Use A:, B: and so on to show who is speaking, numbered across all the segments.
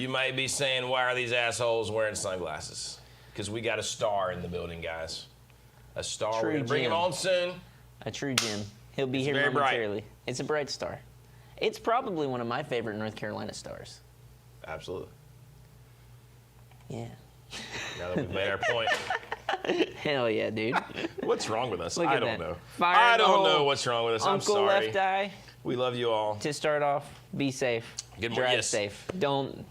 A: You might be saying, why are these assholes wearing sunglasses? Because we got a star in the building, guys. A star.
B: True
A: We're going to bring him on soon.
B: A true gem. He'll be here momentarily. Bright. It's a bright star. It's probably one of my favorite North Carolina stars.
A: Absolutely.
B: Yeah.
A: Now that we've made our point.
B: Hell yeah, dude.
A: What's wrong with us?
B: Look
A: I
B: at
A: don't
B: that.
A: know.
B: Fire
A: I don't know what's wrong with us. I'm
B: Uncle
A: sorry.
B: Left Eye.
A: We love you all.
B: To start off, be safe.
A: Good
B: Drive
A: yes.
B: safe. Don't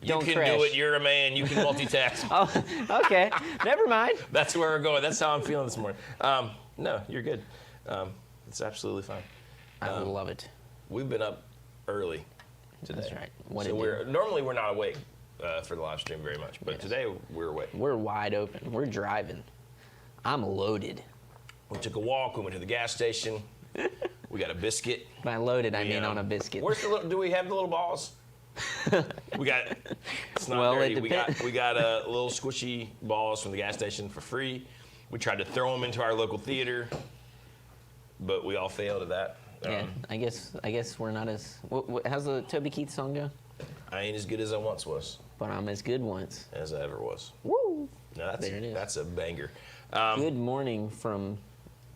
A: You can
B: crash.
A: do it. You're a man. You can multitask.
B: Oh, okay. Never mind.
A: That's where we're going. That's how I'm feeling this morning. No, you're good. It's absolutely fine.
B: I love it.
A: We've been up early today.
B: That's right. What
A: So normally we're not awake for the live stream very much, but today we're awake.
B: We're wide open. We're driving. I'm loaded.
A: We took a walk. We went to the gas station. We got a biscuit.
B: By loaded, I mean on a biscuit.
A: Where's the little? Do we have the little balls? We got. It's not
B: Well,
A: dirty.
B: it depends.
A: We got little squishy balls from the gas station for free. We tried to throw them into our local theater, but we all failed at that.
B: Yeah, I guess we're not as. How's the Toby Keith song go?
A: I ain't as good as I once was.
B: But I'm as good once.
A: As I ever was.
B: Woo!
A: No,
B: there it is.
A: That's a banger.
B: Good morning from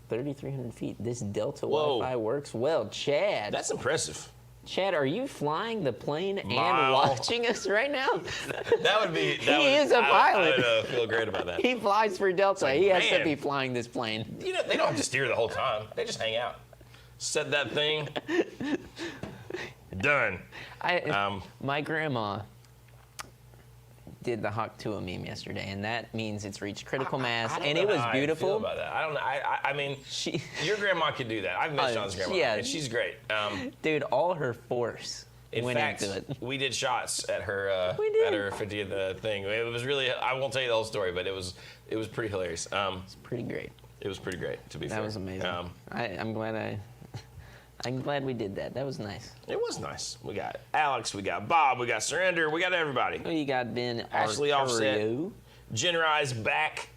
B: 3,300 feet. This Delta Wi-Fi works well. Chad.
A: That's impressive.
B: Chad, are you flying the plane and watching us right now?
A: That would be.
B: He is a pilot.
A: I would feel great about that.
B: He flies for Delta.
A: Like,
B: he has to be flying this plane.
A: You know, they don't have to steer the whole time. They just hang out. Set that thing. Done.
B: My grandma did the Hawk Tua meme yesterday, and that means it's reached critical mass, and it was beautiful.
A: I feel about that. I don't know. I mean, your grandma could do that. I've met Sean's grandma, and she's great.
B: Dude, all her force went into it.
A: We did shots at her at her 50th thing. It was really. I won't tell you the whole story, but it was pretty hilarious.
B: It's pretty great.
A: It was pretty great, to be fair.
B: That was amazing. I'm glad we did that. That was nice.
A: It was nice. We got Alex, we got Bob, we got Surrender, we got everybody.
B: We got Ben
A: Ashley Offset. Jenrai's back.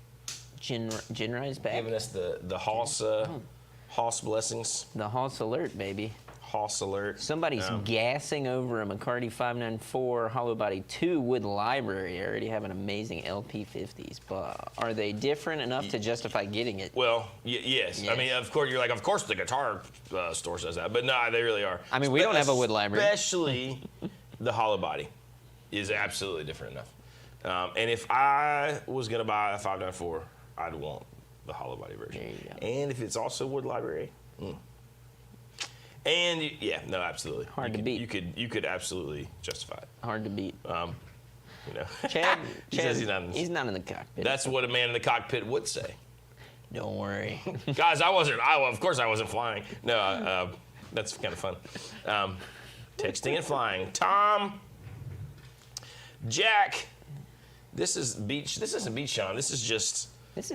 B: Jenrai's back.
A: Giving us the Hoss blessings.
B: The Hoss alert, baby.
A: Hoss alert.
B: Somebody's gassing over a McCarty 594 Hollow Body 2 Wood Library. I already have an amazing LP50s, but are they different enough to justify getting it?
A: Well, yes. I mean, of course, you're like, of course the guitar store says that, but no, they really are.
B: I mean, we don't have a wood library.
A: Especially the Hollow Body is absolutely different enough. And if I was going to buy a 594, I'd want the Hollow Body version.
B: There you go.
A: And if it's also wood library, And absolutely.
B: Hard to beat.
A: You could absolutely justify it.
B: Hard to beat.
A: Chad
B: says he's not in the cockpit.
A: That's what a man in the cockpit would say.
B: Don't worry,
A: guys. Of course, I wasn't flying. No, that's kind of fun. Texting and flying. Tom, Jack. This isn't beach, Sean. This is just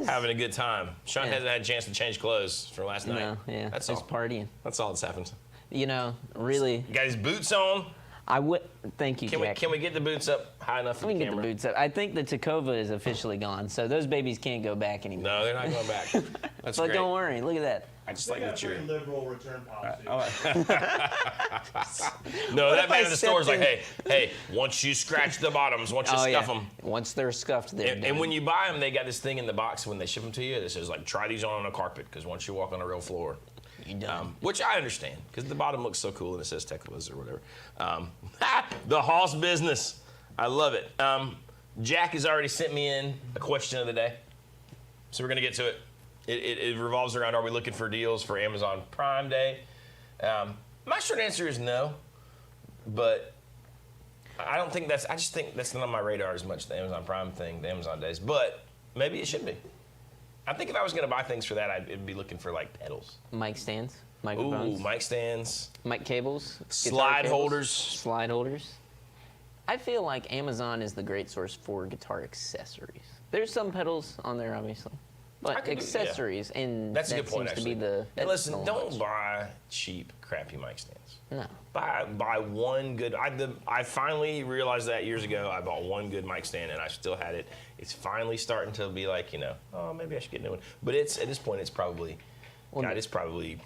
A: having a good time. Sean hasn't had a chance to change clothes for last night.
B: No, yeah,
A: that's
B: just
A: all.
B: Partying.
A: That's all that's happened.
B: You know, really.
A: Got his boots on.
B: Thank you, Jack.
A: Can we get the boots up high enough for the camera?
B: We can get the boots up. I think the Tacova is officially gone, so those babies can't go back anymore.
A: No, they're not going back. That's
B: but
A: great.
B: Don't worry. Look at that.
A: I just like that you're.
C: Liberal return policy.
A: No, that man in the store is like, hey, once you scratch the bottoms, once you scuff them.
B: Once they're scuffed, they're done.
A: And when you buy them, they got this thing in the box when they ship them to you that says, like, try these on a carpet, because once you walk on a real floor.
B: You're done.
A: Which I understand, because the bottom looks so cool and it says Teclas or whatever. The Hoss business. I love it. Jack has already sent me in a question of the day. So we're going to get to it. It revolves around, are we looking for deals for Amazon Prime Day? My short answer is no, but I just think that's not on my radar as much, the Amazon Prime thing, the Amazon days, but maybe it should be. I think if I was going to buy things for that, I'd be looking for, like, pedals.
B: Mic stands, microphones.
A: Ooh, mic stands.
B: Mic cables.
A: Slide holders.
B: Slide holders. I feel like Amazon is the great source for guitar accessories. There's some pedals on there, obviously. But accessories, and
A: that's
B: that
A: a good point,
B: seems
A: actually.
B: To be the.
A: And listen, don't buy cheap, crappy mic stands.
B: No.
A: Buy one good. I finally realized that years ago. I bought one good mic stand, and I still had it. It's finally starting to be like, oh, maybe I should get a new one. But at this point, it's probably, it's probably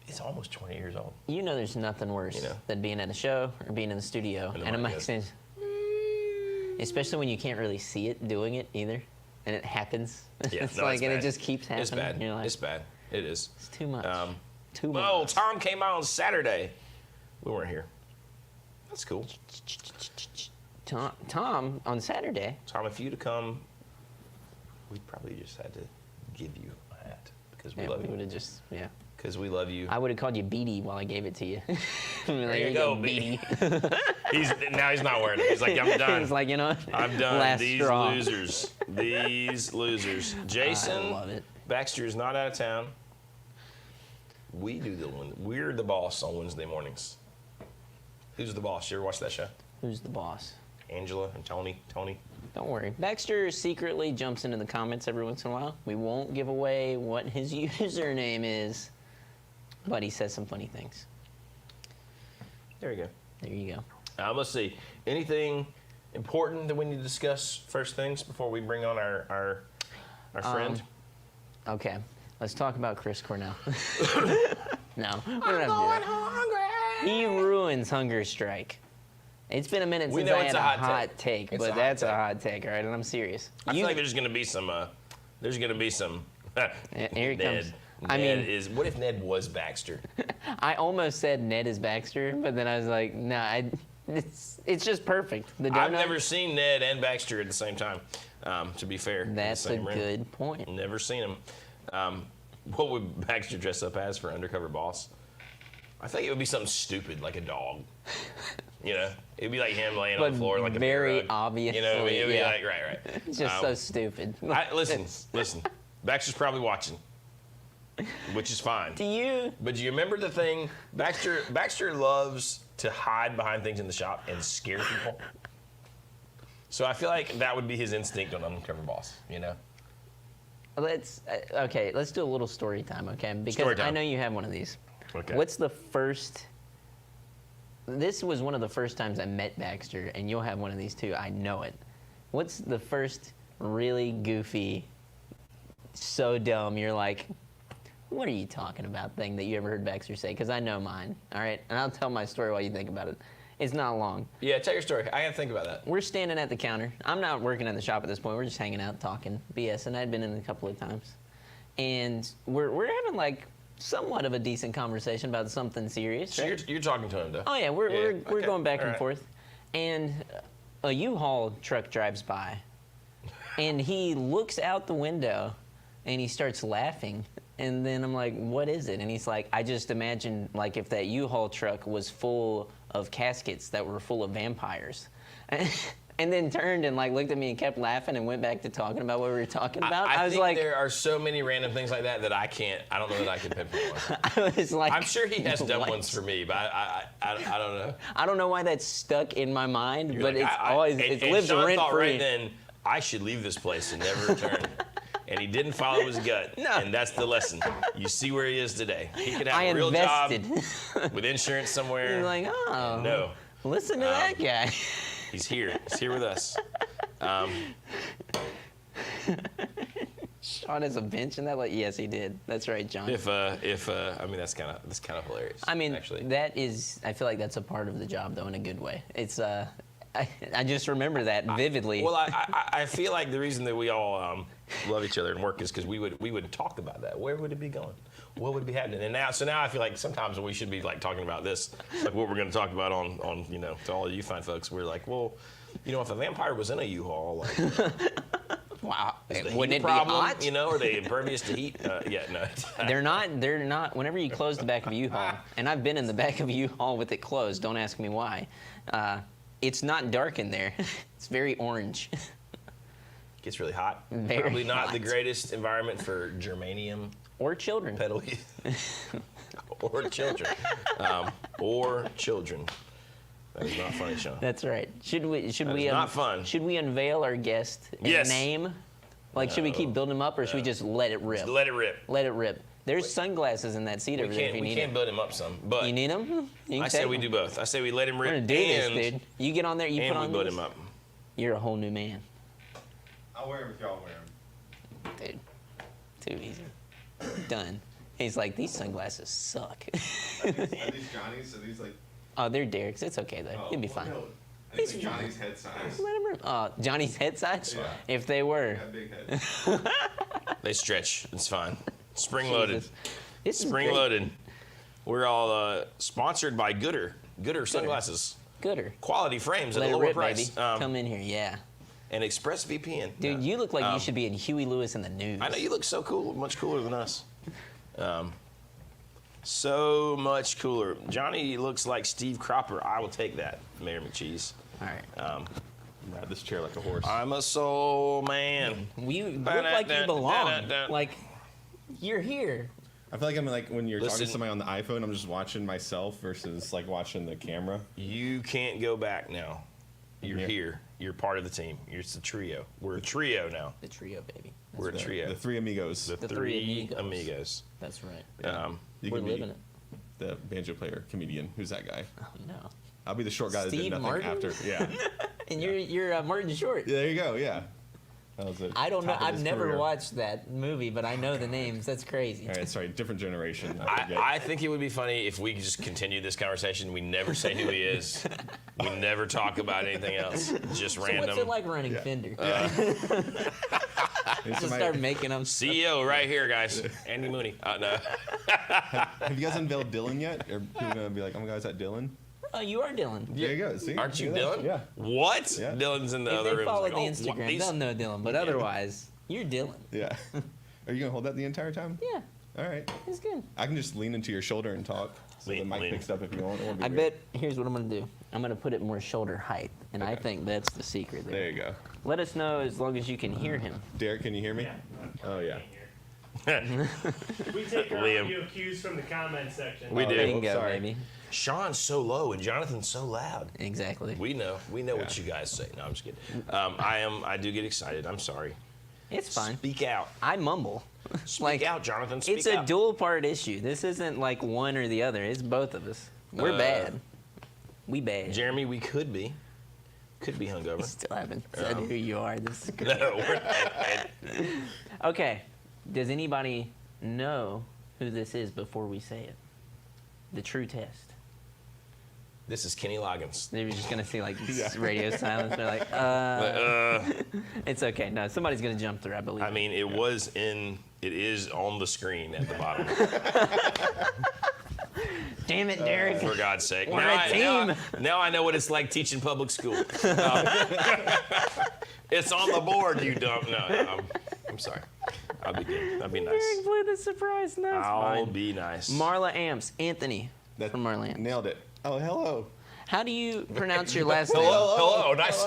A: It's almost 20 years old.
B: You know there's nothing worse
A: You know.
B: than being at a show or being in the studio
A: And the
B: and a
A: mic
B: mic stands, especially when you can't really see it doing it either, and it happens.
A: Yeah,
B: It's
A: no,
B: like,
A: it's
B: and it
A: bad.
B: just keeps happening.
A: It's bad.
B: You're like,
A: It's bad. It is.
B: it's too much. Too
A: Oh,
B: much.
A: Tom came out on Saturday. We weren't here. That's cool.
B: Tom on Saturday.
A: Tom, if you'd have come, we probably just had to give you a hat because we
B: Yeah,
A: love
B: we
A: you.
B: would have just, yeah.
A: Because we love you.
B: I would have called you Beatty while I gave it to you. There
A: you go,
B: Beatty.
A: Now he's not wearing it. He's like, I'm done.
B: It's like, you know,
A: I'm done.
B: last
A: These
B: straw.
A: losers. These losers. Jason
B: I love it.
A: Baxter is not out of town. We do the one. We're the boss on Wednesday mornings. Who's the boss? You ever watch that show?
B: Who's the boss?
A: Angela and Tony. Tony.
B: Don't worry. Baxter secretly jumps into the comments every once in a while. We won't give away what his username is, but he says some funny things.
A: There you go.
B: There you go.
A: Let's see. Anything important that we need to discuss first things before we bring on our friend?
B: Okay, let's talk about Chris Cornell. No, we don't have to do that.
A: hungry.
B: He ruins Hunger Strike. It's been a minute
A: We
B: since
A: know
B: I
A: it's
B: had
A: a
B: a
A: hot
B: hot take,
A: It's
B: but
A: a hot
B: that's a
A: take.
B: hot take, all right? And I'm serious.
A: I feel like there's gonna be some. There's gonna be some.
B: Here he
A: Ned.
B: comes.
A: Ned
B: I mean-
A: is. What if Ned was Baxter?
B: I almost said Ned is Baxter, but then I was like, nah, it's just perfect. The donut,
A: I've never seen Ned and Baxter at the same time. To be fair, in the
B: that's a
A: same room.
B: good point.
A: Never seen him. What would Baxter dress up as for undercover boss? I think it would be something stupid like a dog. You know, it'd be like him laying on
B: But
A: the floor like a
B: very
A: bear rug.
B: obviously,
A: You know, what I mean? It'd be
B: yeah.
A: like right.
B: It's just so stupid.
A: Listen. Baxter's probably watching, which is fine.
B: Do you?
A: But do you remember the thing? Baxter loves to hide behind things in the shop and scare people. So I feel like that would be his instinct on Undercover Boss. You know.
B: Let's do a little story time, okay? Because
A: Story time.
B: I know you have one of these.
A: Okay.
B: What's the first? This was one of the first times I met Baxter, and you'll have one of these too. I know it. What's the first really goofy, so dumb? You're like, what are you talking about? Thing that you ever heard Baxter say? Because I know mine. All right, and I'll tell my story while you think about it. It's not long.
A: Yeah, tell your story. I gotta think about that.
B: We're standing at the counter. I'm not working at the shop at this point. We're just hanging out, talking BS, and I'd been in a couple of times. And we're having like somewhat of a decent conversation about something serious.
A: So
B: Right?
A: you're talking to him though.
B: Oh yeah, we're
A: okay,
B: going back
A: all
B: and
A: right.
B: forth. And a U-Haul truck drives by. And he looks out the window and he starts laughing. And then I'm like, what is it? And he's like, I just imagined like if that U-Haul truck was full of caskets that were full of vampires. And then turned and like looked at me and kept laughing and went back to talking about what we were talking about.
A: I
B: was
A: think
B: like,
A: there are so many random things like that I can't. I don't know that I can pinpoint one.
B: I was like,
A: I'm sure he has done
B: what?
A: ones for me, but I don't know.
B: I don't know why that's stuck in my mind,
A: You're
B: but
A: like,
B: it's always, it lives
A: Sean
B: rent
A: thought
B: free.
A: right then, I should leave this place and never return. And he didn't follow his gut.
B: No.
A: And that's the lesson. You see where he is today. He could have
B: I
A: a real
B: invested.
A: job with insurance somewhere.
B: You're like, oh,
A: No,
B: listen to that guy.
A: he's here. He's here with us.
B: Sean has a bench in that. Like, yes, he did. That's right, John.
A: I mean that's kind of hilarious.
B: I mean,
A: actually.
B: that is. I feel like that's a part of the job, though, in a good way. It's. I just remember that vividly.
A: Well, I feel like the reason that we all love each other and work is because we would talk about that. Where would it be going? What would be happening? And now I feel like sometimes we should be like talking about this, like what we're going to talk about on to all of you fine folks. We're like, well, if a vampire was in a U-Haul, like,
B: wow,
A: is the heat
B: wouldn't it be
A: problem?
B: hot?
A: Are they impervious to heat? Yeah, no.
B: They're not. Whenever you close the back of a U-Haul, and I've been in the back of a U-Haul with it closed. Don't ask me why. It's not dark in there. It's very orange.
A: Gets really hot.
B: Very
A: Probably not
B: hot.
A: the greatest environment for germanium
B: Or children.
A: pedal or children. Or children. That is not funny, Sean.
B: That's right. Should we
A: is not fun.
B: Should we unveil our guest and
A: Yes.
B: name? Like, should we keep building him up, or should we just let it rip?
A: Let it rip.
B: Let it rip. There's sunglasses in that seat over there if you
A: We
B: need
A: can't
B: them.
A: build him up some, but
B: You need them? You can
A: I say
B: take
A: we
B: 'em.
A: do both. I say we let him rip
B: We're gonna do this,
A: and,
B: dude. You get on there, you
A: and
B: put
A: we
B: on
A: build
B: these.
A: him up.
B: You're a whole new man,
C: I'll wear them if y'all wear them.
B: dude. Too easy. Done. He's like, these sunglasses suck.
C: Are these Johnny's? Are these like?
B: Oh, they're Derek's. It's okay though. He'll be fine.
C: No. I think they're Johnny's head size.
B: Let him Johnny's head size?
C: Yeah.
B: If they were.
C: Got big heads.
A: They stretch. It's fine. Spring loaded.
B: Jesus. This is
A: Spring
B: great.
A: loaded. We're all sponsored by Gooder. Gooder sunglasses.
B: Gooder.
A: Quality frames
B: Let
A: at
B: it
A: a lower
B: rip,
A: price.
B: baby. Come in here, yeah.
A: And ExpressVPN.
B: Dude, you look like you should be in Huey Lewis in the News.
A: I know you look so cool, much cooler than us. So much cooler. Johnny looks like Steve Cropper. I will take that, Mayor McCheese.
B: All right.
C: Ride this chair like a horse.
A: I'm a soul man.
B: You look like you belong. Like, you're here.
C: I feel like I'm like when you're talking
A: Listen.
C: to somebody on the iPhone, I'm just watching myself versus like watching the camera.
A: You can't go back now. You're
C: Yeah.
A: here. You're part of the team. You're the trio. We're a trio now.
B: The trio, baby. That's
A: We're a
B: right.
A: trio.
C: The three amigos.
A: The
B: The
A: three
B: three
A: amigos.
B: That's right.
C: You
B: We're
C: can be
B: living it.
C: the banjo player, comedian. Who's that guy?
B: Oh, no.
C: I'll be the short guy that
B: Steve
C: did nothing
B: Martin?
C: after. Yeah.
B: And you're Martin Short.
C: Yeah, there you go. Yeah. That was it.
B: I don't know.
C: Top of
B: I've
C: his
B: never
C: career.
B: watched that movie, but I know the names. That's crazy.
C: All right, sorry, different generation.
A: I think it would be funny if we could just continue this conversation. We never say who he is. We never talk about anything else. Just
B: So
A: random.
B: what's it like running Fender?
C: Maybe
B: Just
C: somebody-
B: start making them.
A: CEO right here, guys. Andy Mooney. No.
C: Have you guys unveiled Dylan yet? Are people gonna be like, "Oh my God, is that Dylan?"
B: Oh, you are Dylan.
C: There you go. See?
A: Aren't you
C: Look at
A: Dylan?
C: that. Yeah.
A: What?
C: Yeah.
A: Dylan's in the
B: If
A: other
B: they
A: room.
B: follow
A: Like,
B: the
A: oh,
B: Instagram,
A: what? These-
B: they'll know Dylan. But otherwise, you're Dylan.
C: Yeah. Are you gonna hold that the entire time?
B: Yeah,
C: All right.
B: it's good.
C: I can just lean into your shoulder and talk, so the
A: Lean-
C: mic
A: lean.
C: picks up if you want. It won't be
B: I
C: weird.
B: bet. Here's what I'm gonna do. I'm gonna put it more shoulder height, and I
C: Okay.
B: think that's the secret there.
C: There you go.
B: Let us know as long as you can hear him.
C: Derek, can you hear me? Oh yeah.
D: We take our
A: Liam.
D: audio cues from the comment section.
A: We
C: Oh,
A: do.
C: yeah.
B: Bingo,
C: sorry.
B: baby.
A: Sean's so low and Jonathan's so loud.
B: Exactly.
A: We know what you guys say. No, I'm just kidding. I do get excited. I'm sorry.
B: It's fine.
A: Speak out.
B: I mumble.
A: Speak out, Jonathan. Speak
B: It's a
A: out.
B: dual part issue. This isn't like one or the other. It's both of us. We're bad. We bad.
A: Jeremy, we could be hungover.
B: Still haven't said who you are. This is great.
A: No, we're
B: Okay. Does anybody know who this is before we say it? The true test.
A: This is Kenny Loggins.
B: They were just gonna see like
C: Yeah.
B: radio silence. They're like, it's okay. No, somebody's gonna jump through. I believe.
A: I mean, it is on the screen at the bottom.
B: Damn it, Derek.
A: For God's sake.
B: We're a team.
A: Now I know what it's like teaching public school. It's on the board, you dumb. No, I'm sorry. I'll be good. I'll be nice.
B: Derek blew the surprise. No, it's
A: I'll
B: fine.
A: be nice.
B: Marla Amps. Anthony
C: That
B: from Marla Amps.
C: nailed it. Oh, hello.
B: How do you pronounce your last name?
A: Hello. Nice.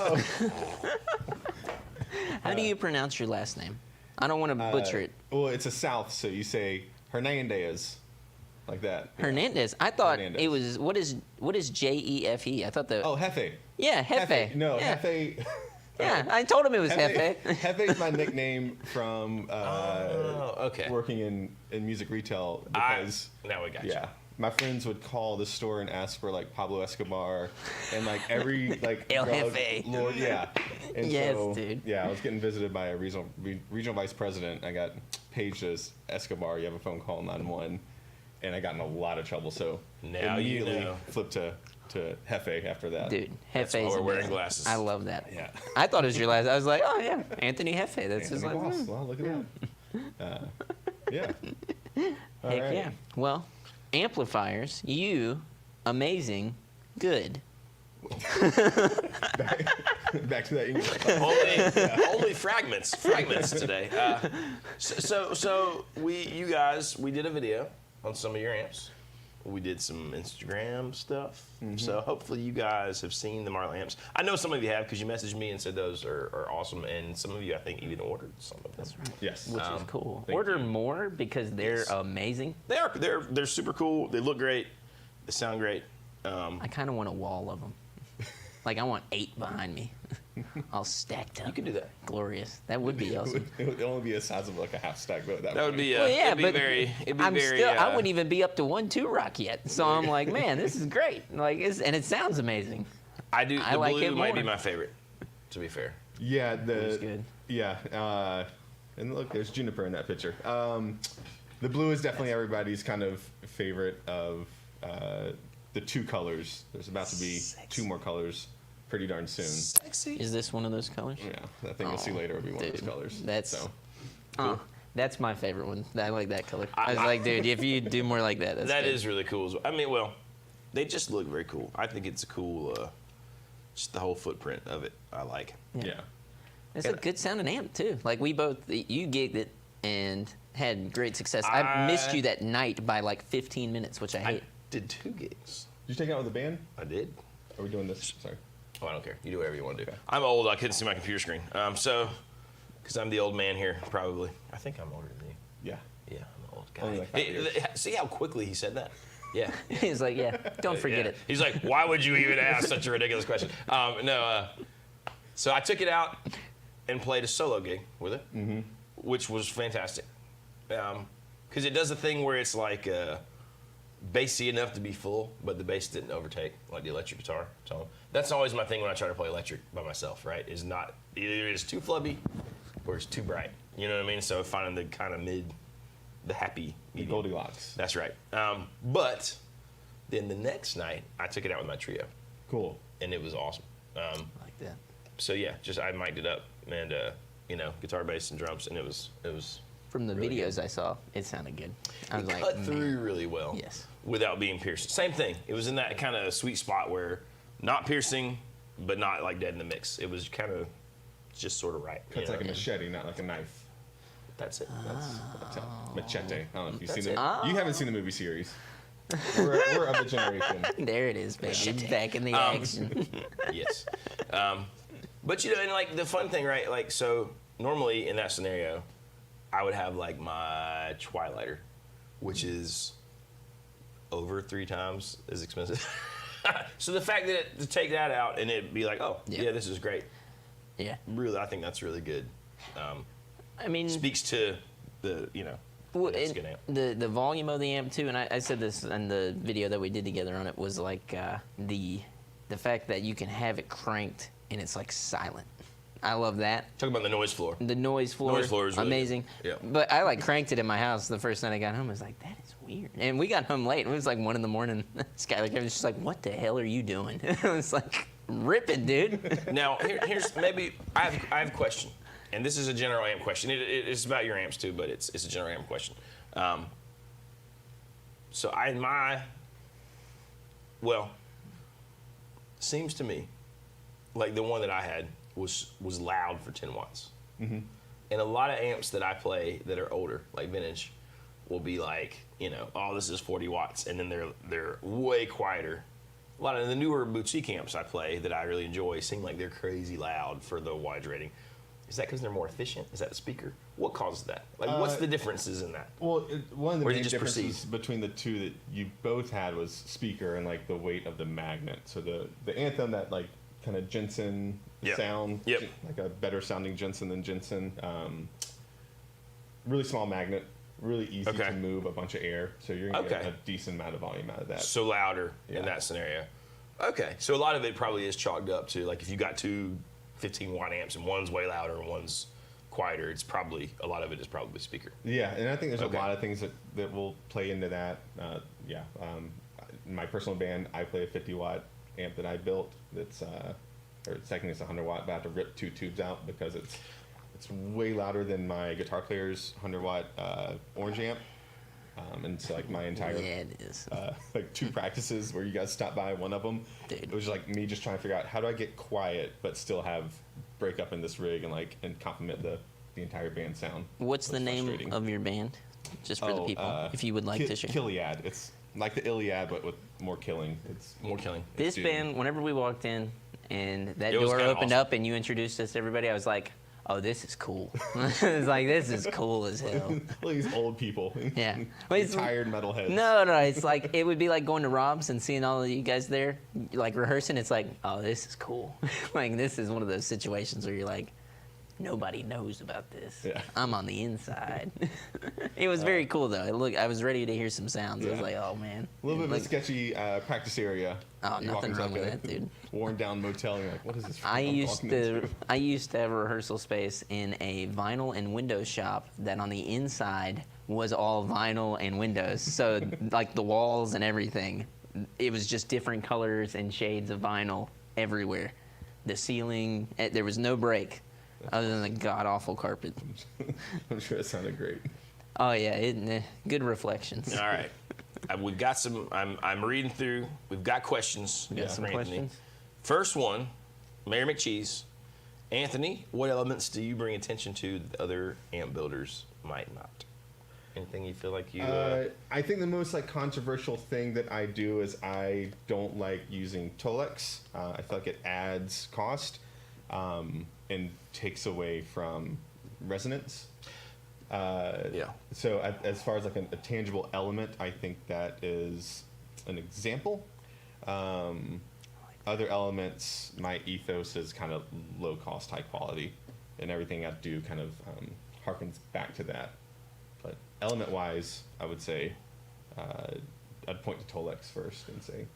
B: How do you pronounce your last name? I don't want to butcher it.
C: Well, it's a South, so you say Hernandez, like that.
B: Hernandez. I thought
C: Hernandez.
B: it was what is Jefe? I thought the
C: Oh, Hefe.
B: yeah Hefe.
C: No,
B: yeah.
C: Hefe.
B: Yeah, I told him it was Hefe.
C: Hefe is my nickname from
A: Okay.
C: working in music retail because
A: Now we got you.
C: yeah, my friends would call the store and ask for like Pablo Escobar and like every like
B: El
C: drug
B: Jefe.
C: lord, yeah. And
B: Yes,
C: so,
B: dude.
C: Yeah, I was getting visited by a regional vice president. I got paged as Escobar. You have a phone call 911, and I got in a lot of trouble. So
A: Now you
C: immediately
A: know.
C: flipped to Hefe after that.
B: Dude,
A: That's
B: Hefe
A: why
B: is
A: we're wearing
B: amazing.
A: glasses.
B: I love that.
C: Yeah.
B: I thought it was your last. I was like, oh yeah, Anthony Hefe. That's his
C: Anthony
B: last
C: Boss.
B: name.
C: Well, look at that. Yeah. All
B: Heck
C: right.
B: yeah. Well, amplifiers, you, amazing, good.
C: Back to that English.
A: only fragments today. So we did a video on some of your amps. We did some Instagram stuff. So hopefully you guys have seen the Marla amps. I know some of you have because you messaged me and said those are awesome, and some of you I think even ordered some of them.
C: Yes.
B: Which is cool.
C: thank
B: Order
C: you.
B: more because they're
A: Yes.
B: amazing.
A: They're super cool. They look great. They sound great.
B: I kind of want a wall of them. Like I want 8 behind me, all stacked up.
A: You could do that.
B: Glorious. That would be awesome.
C: It would only be a size of like a half stack though.
A: That would be
B: Well, yeah,
A: it'd be
B: but
A: very. It'd be
B: I'm
A: very.
B: still. I wouldn't even be up to 1-2 rock yet. So I'm like, man, this is great. Like, and it sounds amazing.
A: I do.
B: I
A: The
B: like
A: blue
B: it
A: might be
B: more.
A: my favorite. To be fair.
C: Yeah,
B: It's good.
C: Yeah, and look, there's juniper in that picture. The blue is definitely everybody's kind of favorite of the 2 colors. There's about to be 2 more colors pretty darn soon.
A: Sexy.
B: Is this one of those colors?
C: Yeah, I think we'll see later will be one of those colors.
B: That's
C: so.
B: that's my favorite one. I like that color. I was like, dude, if you do more like that, that's
A: That
B: good.
A: is really cool. I mean, well, they just look very cool. I think it's a cool, just the whole footprint of it. I like.
C: Yeah.
B: It's a good sounding amp too. Like you gigged it and had great success. I missed you that night by like 15 minutes, which I hate.
A: I did 2 gigs.
C: Did you take it out with the band?
A: I did.
C: Are we doing this? Sorry.
A: Oh, I don't care. You do whatever you want to do.
C: Okay.
A: I'm old. I couldn't see my computer screen. Because I'm the old man here, probably. I think I'm older than you.
C: Yeah.
A: Yeah, I'm an old
C: Only
A: guy.
C: like 5 years.
A: See how quickly he said that? Yeah.
B: He's like, yeah, don't forget
A: Yeah.
B: it.
A: He's like, why would you even ask such a ridiculous question? So I took it out and played a solo gig with it, which was fantastic. Because it does a thing where it's like bassy enough to be full, but the bass didn't overtake like the electric guitar. So that's always my thing when I try to play electric by myself, right? Is not either it's too flubby or it's too bright. You know what I mean? So finding the kind of the happy medium.
C: Goldilocks.
A: That's right. But then the next night, I took it out with my trio,
C: Cool.
A: and it was awesome.
B: Like that.
A: So yeah, just I mic'd it up and guitar, bass, and drums, and it was
B: From the
A: Really
B: videos I saw, it sounded good. I was
A: it
B: like,
A: cut
B: man.
A: through really well.
B: Yes.
A: Without being pierced. Same thing. It was in that kind of sweet spot where not piercing, but not like dead in the mix. It was kind of just sort of right. you
C: It's
A: know?
C: like a machete, not like a knife.
A: That's it.
C: That's machete. I don't know if you've
A: That's
C: seen
A: it.
C: it. You haven't seen the movie series. We're of a generation.
B: There it is, baby. Back in the action.
A: Yes. But and like the fun thing, right? Like, so normally in that scenario, I would have like my Twilighter, which is over 3 times as expensive. So the fact that to take that out and it'd be like, oh, yeah, this is great.
B: Yeah.
A: Really, I think that's really good.
B: I mean,
A: Speaks to the,
B: well,
A: it's good amp.
B: the volume of the amp too, and I said this in the video that we did together on it, was like the fact that you can have it cranked and it's like silent. I love that.
A: Talking about the noise floor.
B: The noise floor,
A: Noise floor is really
B: amazing.
A: good. Yeah.
B: But I like cranked it in my house the first night I got home. I was like, that is weird. And we got home late. It was like 1 a.m. Skylar was just like, what the hell are you doing? I was like, rip it, dude.
A: Now, here's maybe I have a question, and this is a general amp question. It's about your amps too, but it's a general amp question. So seems to me like the one that I had was loud for 10 watts. Mm-hmm. And a lot of amps that I play that are older, like vintage, will be like, oh, this is 40 watts, and then they're way quieter. A lot of the newer boutique amps I play that I really enjoy seem like they're crazy loud for the wattage rating. Is that because they're more efficient? Is that the speaker? What causes that? Like, what's the differences in that?
C: Well, one of the
A: Or is it
C: main
A: just
C: differences
A: perceived?
C: between the two that you both had was speaker and like the weight of the magnet. So the Anthem, that like kind of Jensen
A: Yep.
C: sound,
A: Yep.
C: like a better sounding Jensen than Jensen. Really small magnet, really easy
A: Okay.
C: to move a bunch of air. So you're gonna get
A: Okay.
C: a decent amount of volume out of that.
A: So louder
C: Yeah.
A: in that scenario. Okay, so a lot of it probably is chalked up to, like, if you got 2 15-watt amps and one's way louder and one's quieter, a lot of it is probably speaker.
C: Yeah, and I think there's
A: Okay.
C: a lot of things that will play into that. In my personal band, I play a 50-watt amp that I built. That's or technically it's 100-watt, but I have to rip 2 tubes out because it's way louder than my guitar player's 100-watt orange amp. And so like my entire
B: Yeah, it is.
C: like 2 practices where you guys stopped by, one of them,
B: Dude.
C: it was like me just trying to figure out how do I get quiet but still have break up in this rig and complement the entire band sound.
B: What's
C: It
B: the
C: was
B: name
C: frustrating.
B: of your band? Just for the people, if you would like to share.
C: Kiliad. It's like the Iliad, but with more killing. It's
A: More killing.
B: This
C: Dude.
B: band, whenever we walked in and that
A: It was
B: door
A: kinda
B: opened
A: awesome.
B: up and you introduced us to everybody, I was like, oh, this is cool. It's like, this is cool as hell.
C: all these old people.
B: Yeah. Well, it's-
C: Tired metalheads.
B: No, it's like, it would be like going to Rob's and seeing all of you guys there, like rehearsing. It's like, oh, this is cool. Like, this is one of those situations where you're like, nobody knows about this.
C: Yeah.
B: I'm on the inside. It was very cool though. I was ready to hear some sounds. I was
C: Yeah.
B: like, oh man.
C: A little bit of
B: Like,
C: a sketchy practice area.
B: Oh,
C: You walk
B: nothing's
C: into,
B: wrong
C: like,
B: with that, dude.
C: Worn down motel. And you're like, what is this?
B: I
C: I'm
B: used
C: walking
B: to
C: into?
B: have a rehearsal space in a vinyl and window shop that on the inside was all vinyl and windows. So like the walls and everything, it was just different colors and shades of vinyl everywhere. The ceiling, there was no break other than the god-awful carpet.
C: I'm sure it sounded great.
B: Oh yeah, good reflections.
A: All right. We've got some, I'm reading through. We've got questions.
B: We got some
A: for Anthony.
B: questions.
A: First one, Mayor McCheese. Anthony, what elements do you bring attention to that other amp builders might not? Anything you feel like you...
C: I think the most like controversial thing that I do is I don't like using Tolex. I feel like it adds cost and takes away from resonance.
A: Yeah.
C: So as far as like a tangible element, I think that is an example. Other elements, my ethos is kind of low cost, high quality, and everything I do kind of harkens back to that. But element wise, I would say I'd point to Tolex first and say,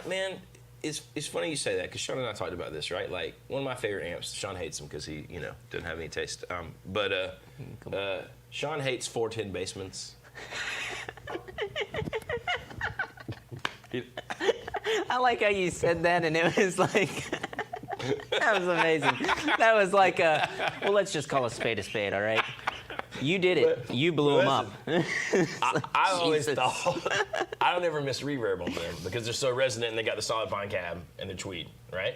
A: Man, it's funny you say that because Sean and I talked about this, right? Like one of my favorite amps. Sean hates them because he doesn't have any taste. But Sean hates 410 basements.
B: I like how you said that, and it was like, that was amazing. That was like, well, let's just call a spade, all right? You did it. You blew them up.
A: I always
B: Jesus.
A: thought I don't ever miss reverb on them because they're so resonant and they got the solid pine cab and they're tweed, right?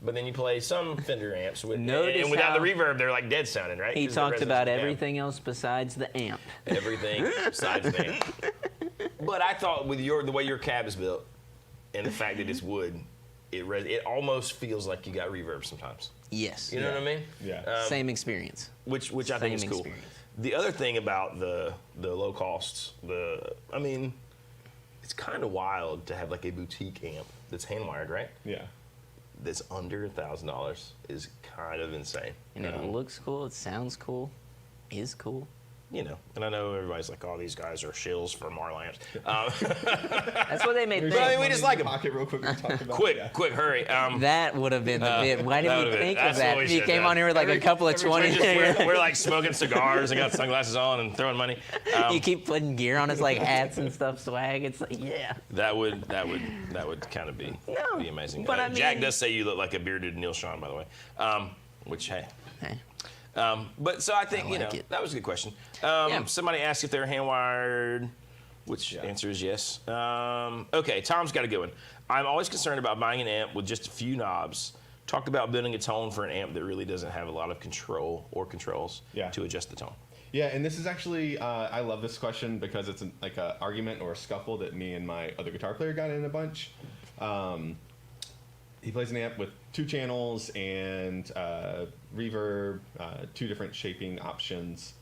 A: But then you play some Fender amps and without the reverb, they're like dead sounding, right?
B: He
A: 'Cause the
B: talked
A: resonance
B: about
A: is down.
B: everything else besides the amp.
A: Everything besides the amp. But I thought with the way your cab is built and the fact that it's wood, it almost feels like you got reverb sometimes.
B: Yes.
A: You know what I mean?
C: yeah.
B: Same experience.
A: Which I think is
B: Same
A: cool.
B: experience.
A: The other thing about the low costs, it's kind of wild to have like a boutique amp that's hand wired, right?
C: Yeah.
A: That's under $1,000 is kind of insane.
B: And it looks cool. It sounds cool. Is cool.
A: And I know everybody's like, "Oh, these guys are shills for Marla amps."
B: That's what they made
A: But I mean,
B: think.
A: we just like 'em.
C: Pocket real quick. We talked about
A: Quick, hurry.
B: That would have been the bit. Why
A: that
B: didn't
A: would've
B: we
A: been-
B: think
A: that's
B: of
A: what
B: that?
A: we
B: He
A: should've
B: came
A: done.
B: on here with like a couple of 20.
A: We're like smoking cigars and got sunglasses on and throwing money.
B: You keep putting gear on us like hats and stuff, swag. It's like, yeah.
A: That would kind of be amazing.
B: but I
A: Jack
B: mean-
A: does say you look like a bearded Neil Sean, by the way. Which hey.
B: Hey.
A: But so I think,
B: I like it.
A: that was a good question.
B: Yeah.
A: Somebody asked if they're hand wired, which answer is yes. Okay, Tom's got a good one. I'm always concerned about buying an amp with just a few knobs. Talk about building a tone for an amp that really doesn't have a lot of control or controls to adjust the tone.
C: Yeah, and this is actually, I love this question because it's like an argument or a scuffle that me and my other guitar player got in a bunch. He plays an amp with 2 channels and reverb, 2 different shaping options.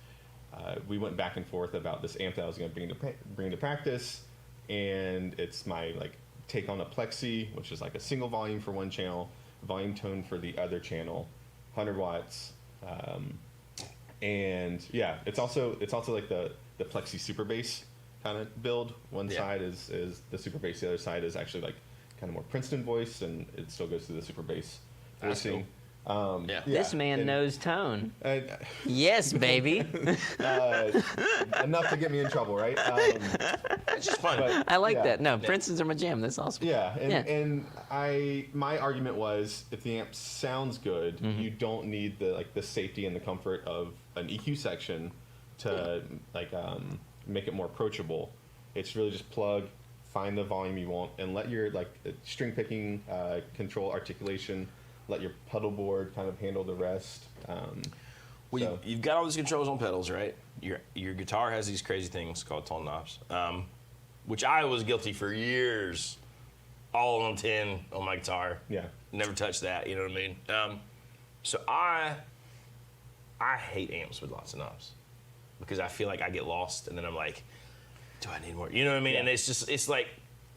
C: We went back and forth about this amp that I was going to bring to practice, and it's my like take on a plexi, which is like a single volume for one channel, volume tone for the other channel, 100 watts, and yeah, it's also like the plexi super bass kind of build. One side is the super bass, the other side is actually like kind of more Princeton voice, and it still goes through the super bass voicing.
B: This man knows tone.
C: Uh,
B: Yes, baby.
C: enough to get me in trouble, right?
A: It's just fun.
C: But,
B: I like
C: yeah.
B: that. No, Princeton's are my jam. That's awesome.
C: Yeah, and my argument was if the amp sounds good, you don't need the safety and the comfort of an EQ section to make it more approachable. It's really just plug, find the volume you want, and let your string picking control articulation. Let your pedal board kind of handle the rest.
A: Well, you've got all these controls on pedals, right? Your guitar has these crazy things called tone knobs, which I was guilty for years. All on 10 on my guitar.
C: Yeah.
A: Never touched that. You know what I mean? So I hate amps with lots of knobs because I feel like I get lost, and then I'm like, do I need more? You know what I mean?
C: Yeah.
A: And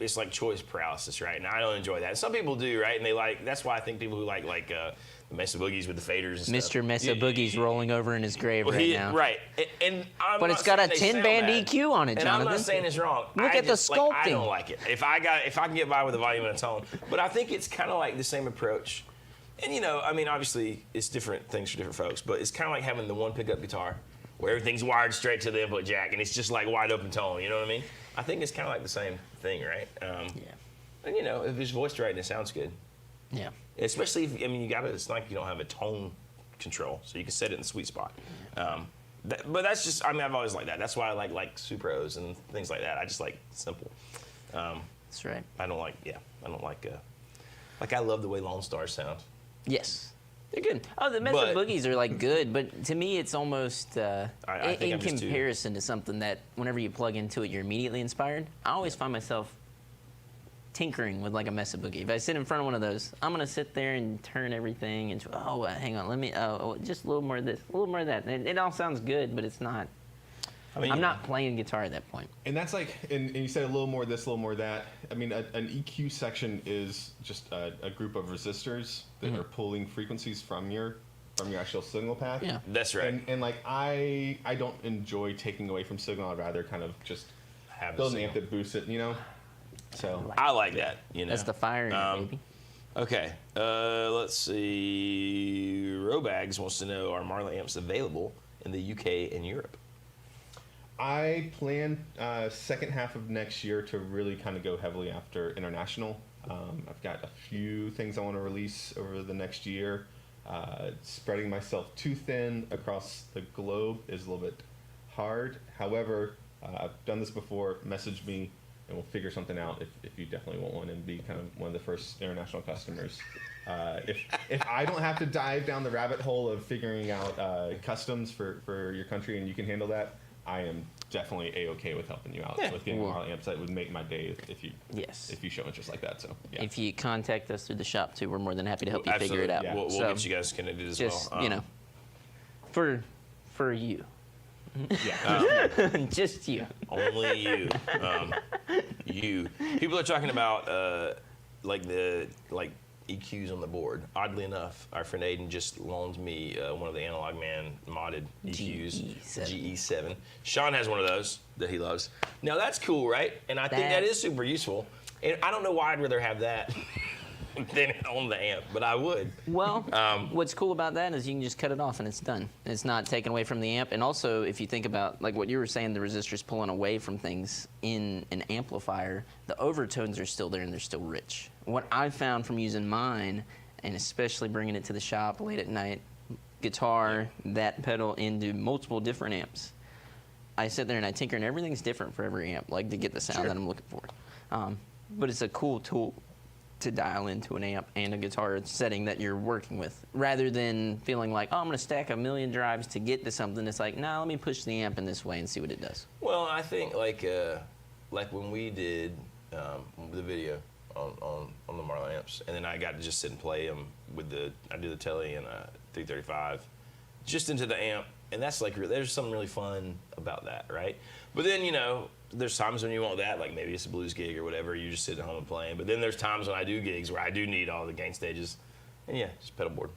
A: it's like choice paralysis, right? And I don't enjoy that. Some people do, right? And that's why I think people who like the Mesa Boogies with the faders and stuff.
B: Mr. Mesa Boogie's rolling over in his grave right now.
A: Right. And I'm
B: But
A: not
B: it's got a
A: saying they
B: 10-band
A: sound bad.
B: EQ on it,
A: And
B: Jonathan.
A: I'm not saying it's wrong.
B: Look at the
A: I
B: sculpting.
A: don't like it. If I can get by with a volume and a tone. But I think it's kind of like the same approach. And obviously it's different things for different folks, but it's kind of like having the one pickup guitar where everything's wired straight to the input jack, and it's just like wide open tone. You know what I mean? I think it's kind of like the same thing, right?
B: Yeah.
A: And you know, if it's voiced right and it sounds good,
B: Yeah.
A: especially if you got it. It's not like you don't have a tone control, so you can set it in the sweet spot. But that's just. I mean, I've always liked that. That's why I like Supros and things like that. I just like simple.
B: That's right.
A: I don't like. Yeah, I don't like. I love the way Lone Stars sound.
B: Yes. They're good. Oh, the Mesa
A: But-
B: Boogies are like good, but to me it's almost
A: I think
B: in
A: I'm just too-
B: comparison to something that whenever you plug into it, you're immediately inspired. I always find myself tinkering with like a Mesa Boogie. If I sit in front of one of those, I'm gonna sit there and turn everything into. Oh, hang on, let me. Just a little more of this, a little more of that. It all sounds good, but it's not.
A: I mean,
B: I'm not playing guitar at that point.
C: And that's like, and you said a little more this, a little more that. I mean, an EQ section is just a group of resistors that are pulling frequencies from your actual signal path.
B: Yeah.
A: That's right.
C: And like I don't enjoy taking away from signal. I'd rather kind of just
A: Have the
C: build an amp
A: signal.
C: that boosts it. You know. So
A: I like that. You know.
B: That's the fire in it, baby.
A: Okay, let's see. Robags wants to know, are Marla amps available in the UK and Europe?
C: I plan second half of next year to really kind of go heavily after international. I've got a few things I want to release over the next year. Spreading myself too thin across the globe is a little bit hard. However, I've done this before. Message me and we'll figure something out if you definitely want one and be kind of one of the first international customers. If I don't have to dive down the rabbit hole of figuring out customs for your country and you can handle that, I am definitely A-okay with helping you out
A: Yeah.
C: with getting
B: Well-
C: Marla amps. That would make my day if
B: Yes.
C: you show interest like that. So yeah.
B: If you contact us through the shop too, we're more than happy to help you figure it out.
C: Yeah.
A: We'll
B: So,
A: get you guys connected as
B: just
A: well.
B: you know, for you,
C: yeah.
B: just you.
A: Only you. You. People are talking about like EQs on the board. Oddly enough, our friend Aiden just loaned me one of the Analog Man modded EQs, GE7. Sean has one of those that he loves. Now that's cool, right? And I think that is super useful. And I don't know why I'd rather have that than on the amp, but I would.
B: Well, what's cool about that is you can just cut it off and it's done. It's not taken away from the amp. And also, if you think about like what you were saying, the resistors pulling away from things in an amplifier, the overtones are still there and they're still rich. What I found from using mine, and especially bringing it to the shop late at night, guitar, that pedal into multiple different amps. I sit there and I tinker, and everything's different for every amp, like to get the sound that I'm looking for. But it's a cool tool to dial into an amp and a guitar setting that you're working with, rather than feeling like, oh, I'm going to stack a million drives to get to something. It's like, nah, let me push the amp in this way and see what it does.
A: Well, I think like when we did the video on the Marla amps, and then I got to just sit and play them with I do the Tele and 335, just into the amp, and that's like there's something really fun about that, right? But then there's times when you want that, like maybe it's a blues gig or whatever, you just sit at home and playing. But then there's times when I do gigs where I do need all the gain stages, and yeah, just pedal board,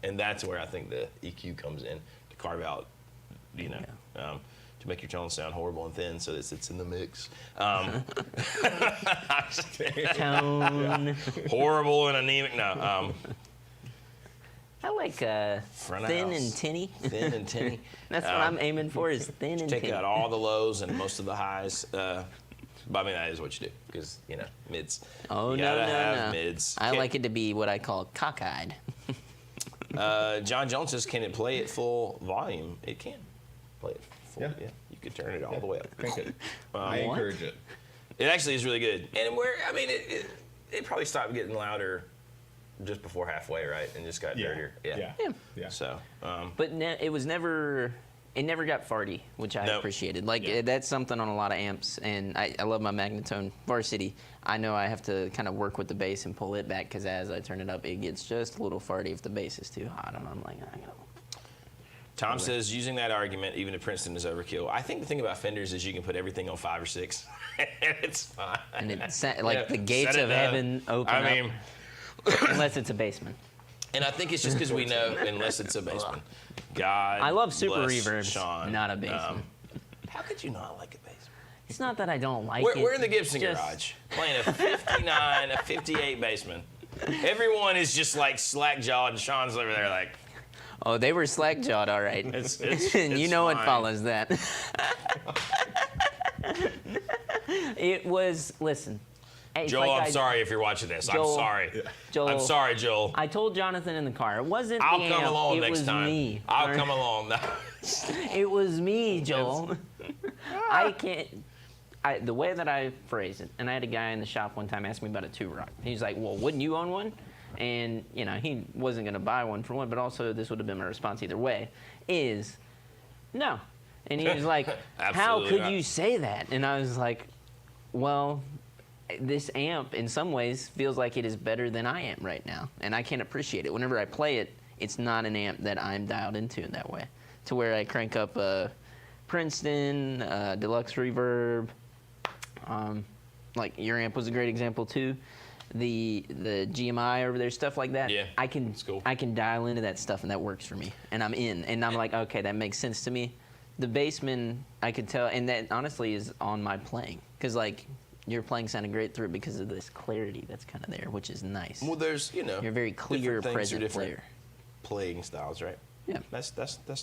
A: and that's where I think the EQ comes in to carve out, to make your tone sound horrible and thin, so that it's in the mix.
B: Tone.
A: Horrible and anemic. No.
B: I like
A: Front of
B: thin
A: house.
B: and tinny.
A: Thin and tinny.
B: That's what I'm aiming for, is thin and
A: Take
B: tinny.
A: out all the lows and most of the highs. But I mean, that is what you do, because, mids.
B: Oh,
A: you
B: no,
A: gotta
B: no,
A: have
B: no.
A: mids.
B: I like it to be what I call cockeyed.
A: John Jones says, can it play at full volume? It can play it full.
C: Yeah.
A: You could turn it all the way up.
C: Crank it. I
B: What?
C: encourage it.
A: It actually is really good. And it probably stopped getting louder just before halfway, right? And just got dirtier.
C: Yeah.
A: So,
B: But it never got farty, which I
A: Nope.
B: appreciated. Like,
C: Yeah.
B: that's something on a lot of amps, and I love my Magnatone Varsity. I know I have to kind of work with the bass and pull it back, because as I turn it up, it gets just a little farty if the bass is too hot. And I'm like, I gotta.
A: Tom says, using that argument, even if Princeton is overkill. I think the thing about Fenders is you can put everything on 5 or 6, and it's fine.
B: And it's like
A: Yeah,
B: the gates
A: set it
B: of
A: up.
B: heaven open
A: I mean,
B: up, unless it's a basement.
A: and I think it's just because we know, unless it's a basement. God
B: I love super
A: bless
B: reverbs,
A: Sean.
B: not a basement.
A: How could you not like a basement?
B: It's not that I don't like it.
A: We're in the Gibson
B: just-
A: garage playing a 59, a 58 basement. Everyone is just like slack jawed, and Sean's over there like,
B: Oh, they were slack-jawed, all right.
A: It's
B: And you know what
A: fine.
B: follows that. It was, listen. it's
A: Joel,
B: like
A: I'm sorry if you're watching this.
B: Joel-
A: I'm sorry.
B: Joel,
A: I'm sorry, Joel.
B: I told Jonathan in the car, it wasn't
A: I'll
B: the
A: come
B: amp,
A: along
B: it
A: next
B: was
A: time.
B: me.
A: I'll come along. No.
B: It was me, Joel. I can't. The way that I phrase it, and I had a guy in the shop one time ask me about a 2-rock. He's like, well, wouldn't you own one? And, you know, he wasn't going to buy one for one, but also this would have been my response either way, is no. And he was like, how
A: Absolutely
B: could
A: not.
B: you say that? And I was like, well, this amp in some ways feels like it is better than I am right now, and I can't appreciate it. Whenever I play it, it's not an amp that I'm dialed into in that way, to where I crank up a Princeton, deluxe reverb. Like your amp was a great example too. The GMI over there, stuff like that.
A: Yeah,
B: I can
A: it's cool.
B: I can dial into that stuff, and that works for me. And I'm in, and I'm like, okay, that makes sense to me. The Bassman, I could tell, and that honestly is on my playing, because like your playing sounded great through it because of this clarity that's kind of there, which is nice.
A: Well, there's, you know,
B: You're a very clear,
A: different things are
B: present
A: different
B: player.
A: playing styles, right?
B: Yeah.
A: That's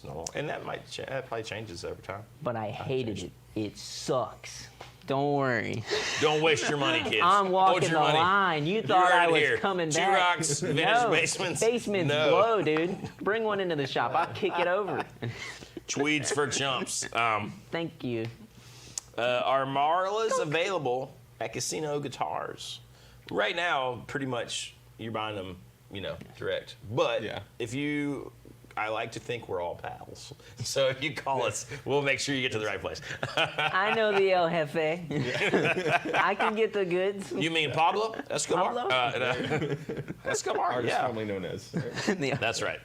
A: normal, and that probably changes over time.
B: But I hated it. It sucks. Don't worry.
A: Don't waste your money, kids.
B: I'm
A: Hold
B: walking
A: your
B: the
A: money.
B: line. You
A: You
B: thought I
A: heard it
B: was
A: here.
B: coming
A: Two
B: back.
A: rocks, vintage
B: No,
A: basements.
B: basements
A: No.
B: blow, dude. Bring one into the shop. I'll kick it over.
A: Tweeds for chumps.
B: Thank you.
A: Are Marlas available at Casino Guitars? Right now, pretty much you're buying them, you know, direct. But
C: Yeah.
A: if you, I like to think we're all pals. So if you call us, we'll make sure you get to the right place.
B: I know the El Jefe. I can get the goods.
A: You mean Pablo Escobar?
B: Pablo?
A: Escobar,
C: Artist
A: yeah.
C: formerly known as.
A: That's right.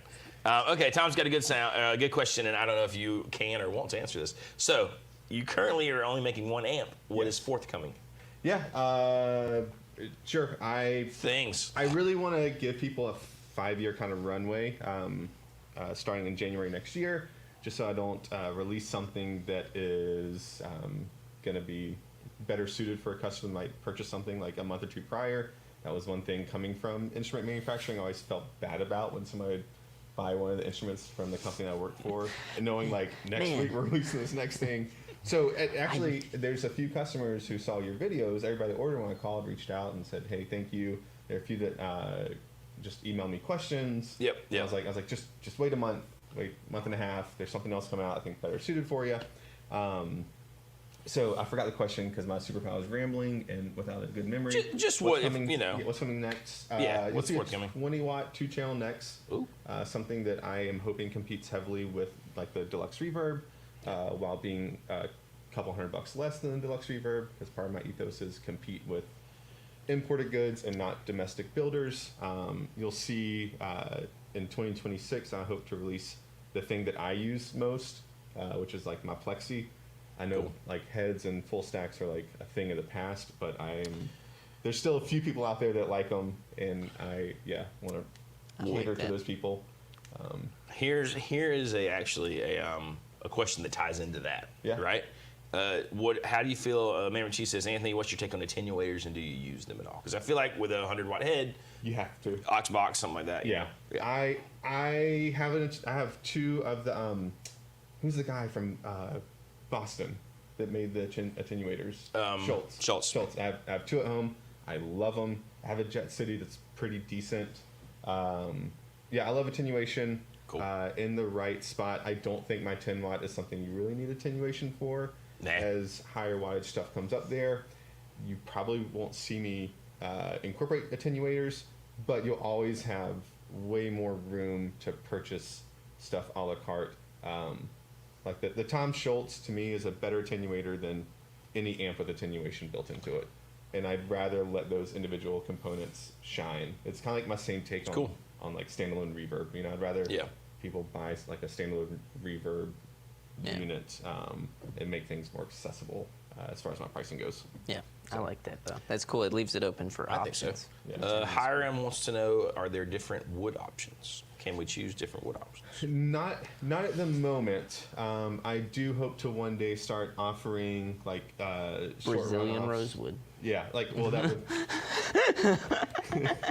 A: Okay, Tom's got a good question, and I don't know if you can or want to answer this. So, you currently are only making one amp. What is forthcoming?
C: Yeah, sure. I
A: Things.
C: really want to give people a 5-year kind of runway, starting in January next year, just so I don't release something that is going to be better suited for a customer that might purchase something like a month or two prior. That was one thing coming from instrument manufacturing. I always felt bad about when somebody would buy one of the instruments from the company I worked for, and knowing like next
B: Man.
C: week we're releasing this next thing. So actually, there's a few customers who saw your videos. Everybody that ordered when I called reached out and said, "Hey, thank you." There are a few that just emailed me questions.
A: Yep.
C: And I was like, just wait a month, wait a month and a half. There's something else coming out I think better suited for you. So I forgot the question because my superpower was rambling and without a good memory.
A: Just
C: What's
A: what, if,
C: coming,
A: you know.
C: yeah, what's coming next?
A: Yeah,
C: you'll
A: what's
C: see a
A: forthcoming?
C: 20-watt 2-channel next.
A: Ooh.
C: Something that I am hoping competes heavily with like the deluxe reverb, while being a couple $100 less than the deluxe reverb, because part of my ethos is compete with imported goods and not domestic builders. You'll see in 2026, I hope to release the thing that I use most, which is like my plexi. I know
A: Cool.
C: like heads and full stacks are like a thing of the past, but there's still a few people out there that like them, and I want to
B: I like
C: cater to
B: that.
C: those people.
A: Here is actually a question that ties into that.
C: Yeah.
A: Right. How do you feel? Mayor-in-Chief says, Anthony, what's your take on attenuators, and do you use them at all? Because I feel like with a 100-watt head,
C: You have to.
A: aux box, something like that.
C: Yeah. I have two of the who's the guy from Boston that made the attenuators? Schultz. I have two at home. I love them. I have a Jet City that's pretty decent. I love attenuation.
A: Cool.
C: In the right spot. I don't think my 10-watt is something you really need attenuation for.
A: Nah.
C: As higher wattage stuff comes up there, you probably won't see me incorporate attenuators, but you'll always have way more room to purchase stuff a la carte. Like the Tom Schultz to me is a better attenuator than any amp with attenuation built into it. And I'd rather let those individual components shine. It's kind of like my same take on,
A: cool.
C: on like standalone reverb. You know, I'd rather
A: Yeah.
C: people buy like a standalone reverb
B: Yeah.
C: unit and make things more accessible as far as my pricing goes.
B: Yeah. I like that though. That's cool. It leaves it open for
A: I think
B: options.
A: so.
C: Yeah.
A: Hiram wants to know: are there different wood options? Can we choose different wood options?
C: Not at the moment. I do hope to one day start offering like short
B: Brazilian
C: runoffs.
B: rosewood.
C: Yeah, like that would.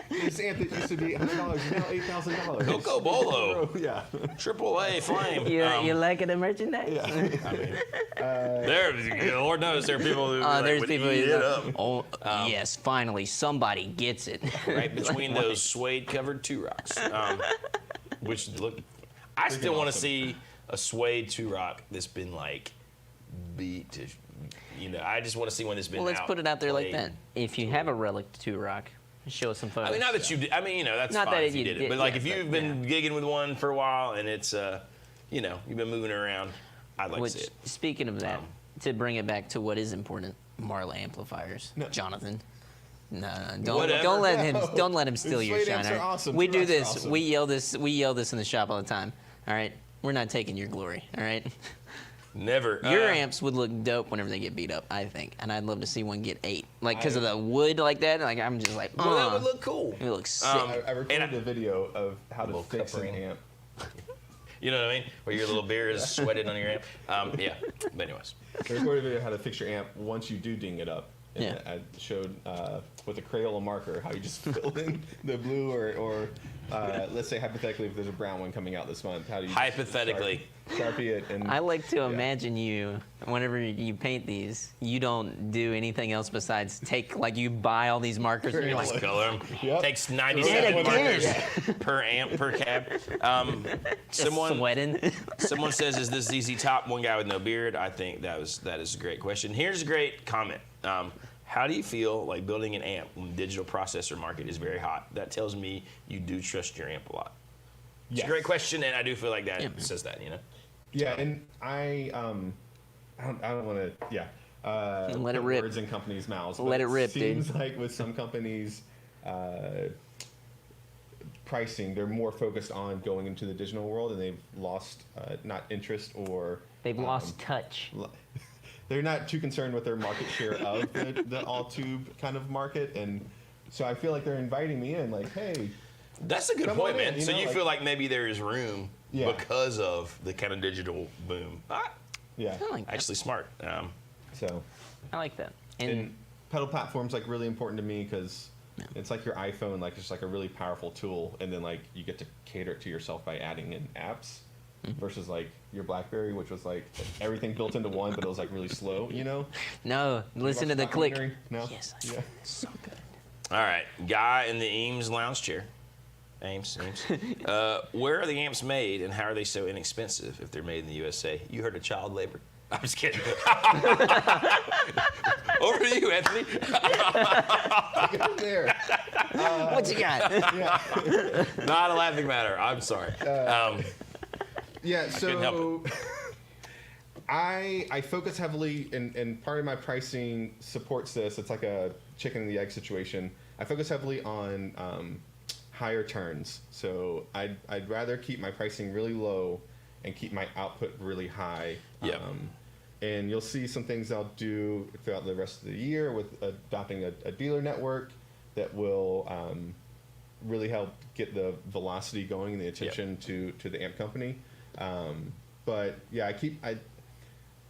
C: This amp that used to be $100 is now $8,000.
A: Coco Bolo,
C: Yeah.
A: AAA Flame.
B: You liking the merchandise?
C: Yeah.
A: I mean, Lord knows there are people who
B: There's
A: would
B: people
A: eat
B: who
A: it up.
B: Oh, yes, finally somebody gets it.
A: Right between those suede-covered two rocks, which look. I still want to
C: awesome.
A: see a suede two rock that's been like beat to. I just want to see when it's been.
B: Well, let's put it out there like
A: outplayed.
B: that. If you have a relic 2 rock, show us some photos.
A: I mean, not that you did. I mean, that's
B: Not
A: fine
B: that
A: if you
B: you
A: did it.
B: did-
A: But like,
B: yeah,
A: if you've
B: but,
A: been gigging with one for a while and it's, you've been moving it around, I'd like
B: Which,
A: to see it.
B: speaking of that, to bring it back to what is important, Marla amplifiers.
C: No.
B: Jonathan. No,
A: Whatever.
B: don't let him steal
C: These
B: your
C: suede
B: shine.
C: amps
B: all
C: are
B: right?
C: awesome.
B: We
C: Two
B: do
C: rocks are
B: this.
C: awesome.
B: We yell this in the shop all the time. All right, we're not taking your glory. All right,
A: Never.
B: your amps would look dope whenever they get beat up, I think, and I'd love to see one get 8, like because of the wood like that. Like I'm just like,
A: Well, that would look cool.
B: it looks sick.
C: I recorded a video of how to
A: Little
C: fix an
A: cup ring.
C: amp.
A: You know what I mean? Where your little beer is sweated on your amp. Yeah. But anyways.
C: I recorded a video of how to fix your amp once you do ding it up. And
B: Yeah.
C: I showed with a Crayola marker how you just fill in the blue or let's say hypothetically if there's a brown one coming out this month, how do you
A: Hypothetically.
C: Sharpie it and
B: I like to imagine you, whenever you paint these, you don't do anything else besides you buy all these markers and you're
A: Just
B: like,
A: color 'em.
C: Yep.
A: Takes
B: Did
A: 97
B: it
A: markers
B: again.
A: per amp, per cab.
B: just
A: Someone
B: sweating.
A: Someone says, "Is this ZZ Top?" One guy with no beard. I think that is a great question. Here's a great comment. How do you feel like building an amp when the digital processor market is very hot? That tells me you do trust your amp a lot. It's
C: Yes.
A: a great question, and I do feel like that
B: Yeah, man.
A: says that.
C: Yeah, and I don't want to
B: Let it
C: put
B: rip.
C: words in companies' mouths.
B: Let
C: but
B: it rip, dude.
C: Seems like with some companies, pricing they're more focused on going into the digital world, and they've lost not interest or
B: They've lost touch.
C: they're not too concerned with their market share of the all tube kind of market, and so I feel like they're inviting me in, like, hey.
A: That's a good
C: Come
A: point,
C: on in,
A: man.
C: you
A: So
C: know,
A: you
C: like-
A: feel like maybe there is room
C: Yeah.
A: because of the kind of digital boom.
C: Yeah.
B: I like that.
A: Actually, smart.
C: So
B: I like that.
C: and pedal platform's like really important to me because it's like your iPhone, like just like a really powerful tool, and then like you get to cater it to yourself by adding in apps versus like your BlackBerry, which was like everything built into one, but it was like really slow,
B: No, listen to
C: Watch
B: the click.
C: documentary? No.
B: Yes,
C: Yeah.
B: so good.
A: All right, guy in the Eames lounge chair. Ames. Where are the amps made, and how are they so inexpensive if they're made in the USA? You heard of child labor? I'm just kidding. Over to you, Anthony.
C: Get there.
B: What you got?
C: Yeah.
A: Not a laughing matter. I'm sorry.
C: Yeah.
A: couldn't help
C: So I focus heavily, and part of my pricing supports this. It's like a chicken and the egg situation. I focus heavily on higher turns. So I'd rather keep my pricing really low and keep my output really high.
A: Yeah.
C: And you'll see some things I'll do throughout the rest of the year with adopting a dealer network that will really help get the velocity going and the attention to the amp company. But yeah,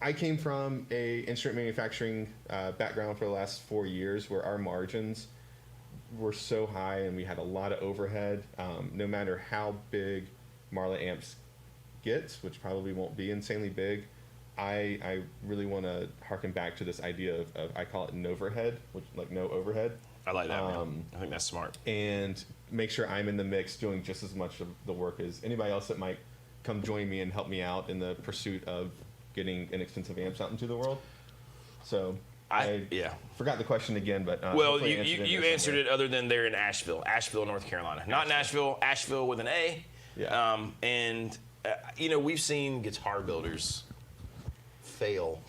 C: I came from a instrument manufacturing background for the last 4 years where our margins were so high and we had a lot of overhead. No matter how big Marla amps gets, which probably won't be insanely big, I really want to harken back to this idea of I call it no-overhead, which like no overhead,
A: I like that, man. I think that's smart.
C: and make sure I'm in the mix doing just as much of the work as anybody else that might come join me and help me out in the pursuit of getting inexpensive amps out into the world. So
A: Yeah.
C: forgot the question again, but
A: Well,
C: hopefully I
A: you
C: there
A: answered
C: somewhere.
A: it other than they're in Asheville, North Carolina. Not Nashville, Asheville with an A.
C: Yeah.
A: And, we've seen guitar builders fail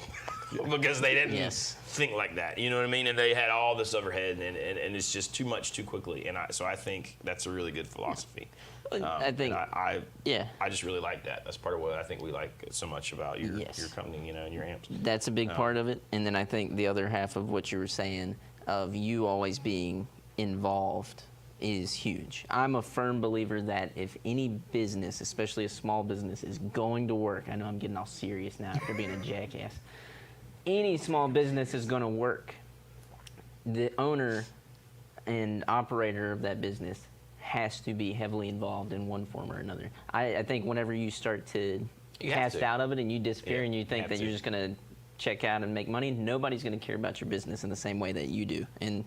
A: because they didn't
B: Yes.
A: think like that. You know what I mean? And they had all this overhead, and it's just too much too quickly. And so I think that's a really good philosophy.
B: I think,
A: I just really like that. That's part of what I think we like so much about your
B: Yes.
A: company, and your amps.
B: that's a big part of it. And then I think the other half of what you were saying of you always being involved is huge. I'm a firm believer that if any business, especially a small business, is going to work, I know I'm getting all serious now after being a jackass. Any small business is going to work. The owner and operator of that business has to be heavily involved in one form or another. I think whenever you start to cast out of it and you disappear and you think that you're just going to check out and make money, nobody's going to care about your business in the same way that you do. And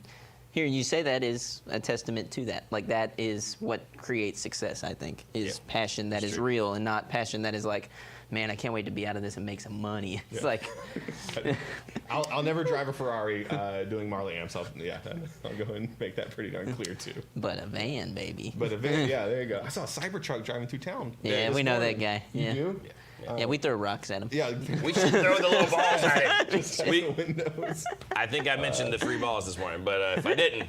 B: hearing you say that is a testament to that. Like, that is what creates success, I think, is passion that is real and not passion that is like, man, I can't wait to be out of this and make some money. It's like...
C: I'll never drive a Ferrari doing Marla amps. I'll go ahead and make that pretty darn clear, too.
B: But a van, baby.
C: But a van, yeah, there you go. I saw a Cybertruck driving through town.
B: Yeah, we know that guy.
C: You
B: Yeah.
C: do?
B: Yeah, we throw rocks at him.
C: Yeah.
A: We should throw the little balls at it.
C: The windows.
A: I think I mentioned the free balls this morning, but if I didn't,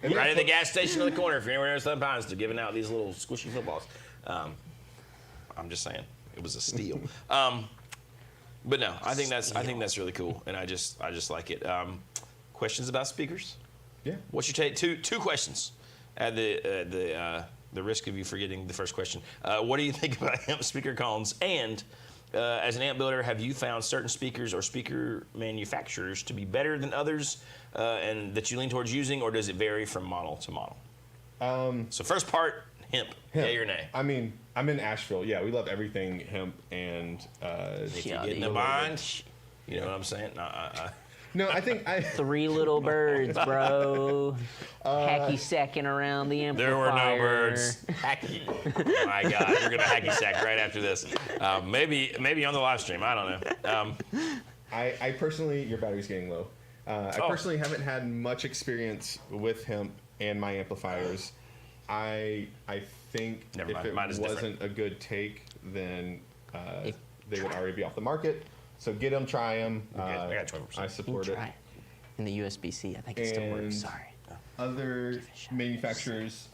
A: right at the gas station on the corner, if you're anywhere in Southern Pines, they're giving out these little squishy footballs. I'm just saying, it was a steal. But no, I think that's really cool, and I just like it. Questions about speakers?
C: Yeah.
A: What's your take? Two questions. At the risk of you forgetting the first question, what do you think about amp speaker cones? And as an amp builder, have you found certain speakers or speaker manufacturers to be better than others, and that you lean towards using, or does it vary from model to model? So first part, hemp. Yay or nay?
C: I mean, I'm in Asheville. Yeah, we love everything hemp, and
A: If you get in a bind, you know what I'm saying?
C: no, I think
B: Three little birds, bro. Hacky sacking around the amplifier.
A: There were no birds. Hacky. Oh my God, we're gonna hacky sack right after this. Maybe on the live stream. I don't know.
C: I personally, your battery's getting low. I personally haven't had much experience with hemp and my amplifiers. I think
A: Never mind.
C: if
A: Mine
C: it
A: is
C: wasn't a good take, then they would already be off the market. So get them, try them.
A: I got 12%.
C: I support it.
B: Try it. In the USB-C, I think it still works.
C: And-
B: Sorry.
C: Other manufacturers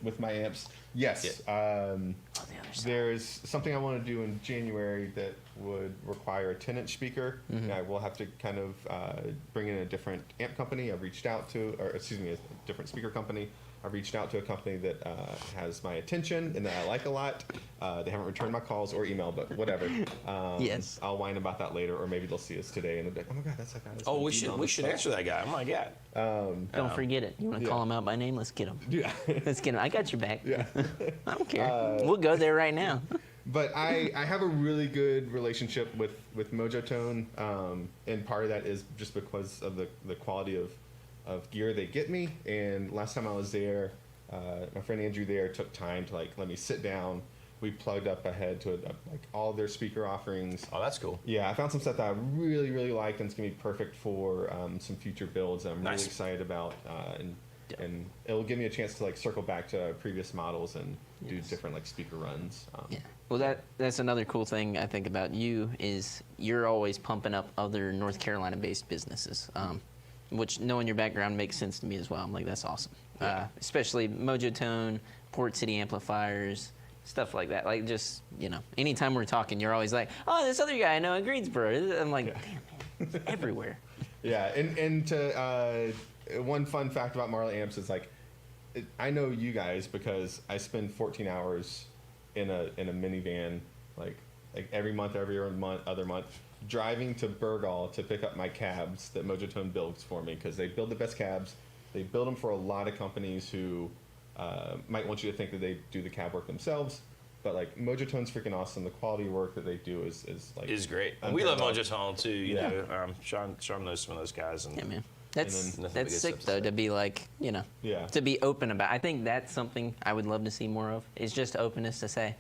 C: with my amps, yes.
B: Oh, the other side.
C: There's something I want to do in January that would require a 10-inch speaker. And I will have to kind of bring in a different amp company. I've reached out to, or excuse me, a different speaker company. I've reached out to a company that has my attention and that I like a lot. They haven't returned my calls or email, but whatever.
B: Yes.
C: I'll whine about that later, or maybe they'll see us today and they'll be like, "Oh my God, that's that guy." that's
A: Oh,
C: gonna
A: we
C: email
A: should
C: this stuff."
A: answer that guy. Oh my God.
B: Don't forget it. You want to call him out by name? Let's get him.
C: Yeah.
B: Let's get him. I got your back.
C: Yeah.
B: I don't care. We'll go there right now.
C: But I have a really good relationship with Mojo Tone, and part of that is just because of the quality of gear they get me. And last time I was there, my friend Andrew there took time to let me sit down. We plugged up ahead to all their speaker offerings.
A: Oh, that's cool.
C: Yeah, I found some stuff that I really, really liked, and it's gonna be perfect for some future builds. I'm
A: Nice.
C: really excited about, and it'll give me a chance to circle back to previous models and do different speaker runs.
B: Yeah. Well, that's another cool thing I think about you is you're always pumping up other North Carolina-based businesses, which knowing your background makes sense to me as well. I'm like, that's awesome.
C: Yeah.
B: Especially Mojo Tone, Port City Amplifiers, stuff like that. Like, just, anytime we're talking, you're always like, oh, this other guy I know in Greensboro. I'm like, damn, man, it's everywhere.
C: Yeah, and to one fun fact about Marla amps is I know you guys because I spend 14 hours in a minivan like every month, other month, driving to Burgal to pick up my cabs that Mojo Tone builds for me because they build the best cabs. They build them for a lot of companies who might want you to think that they do the cab work themselves. But Mojo Tone's freaking awesome. The quality of work that they do is
A: Great. And we love
C: unparalleled.
A: Mojo Tone too. You
C: Yeah.
A: know, Sean knows some of those guys. And
B: Yeah, man.
A: And then nothing but
B: That's
A: good
B: sick
A: stuff to
B: though
A: say.
B: to be like,
C: Yeah.
B: to be open about. I think that's something I would love to see more of. Is just openness to say,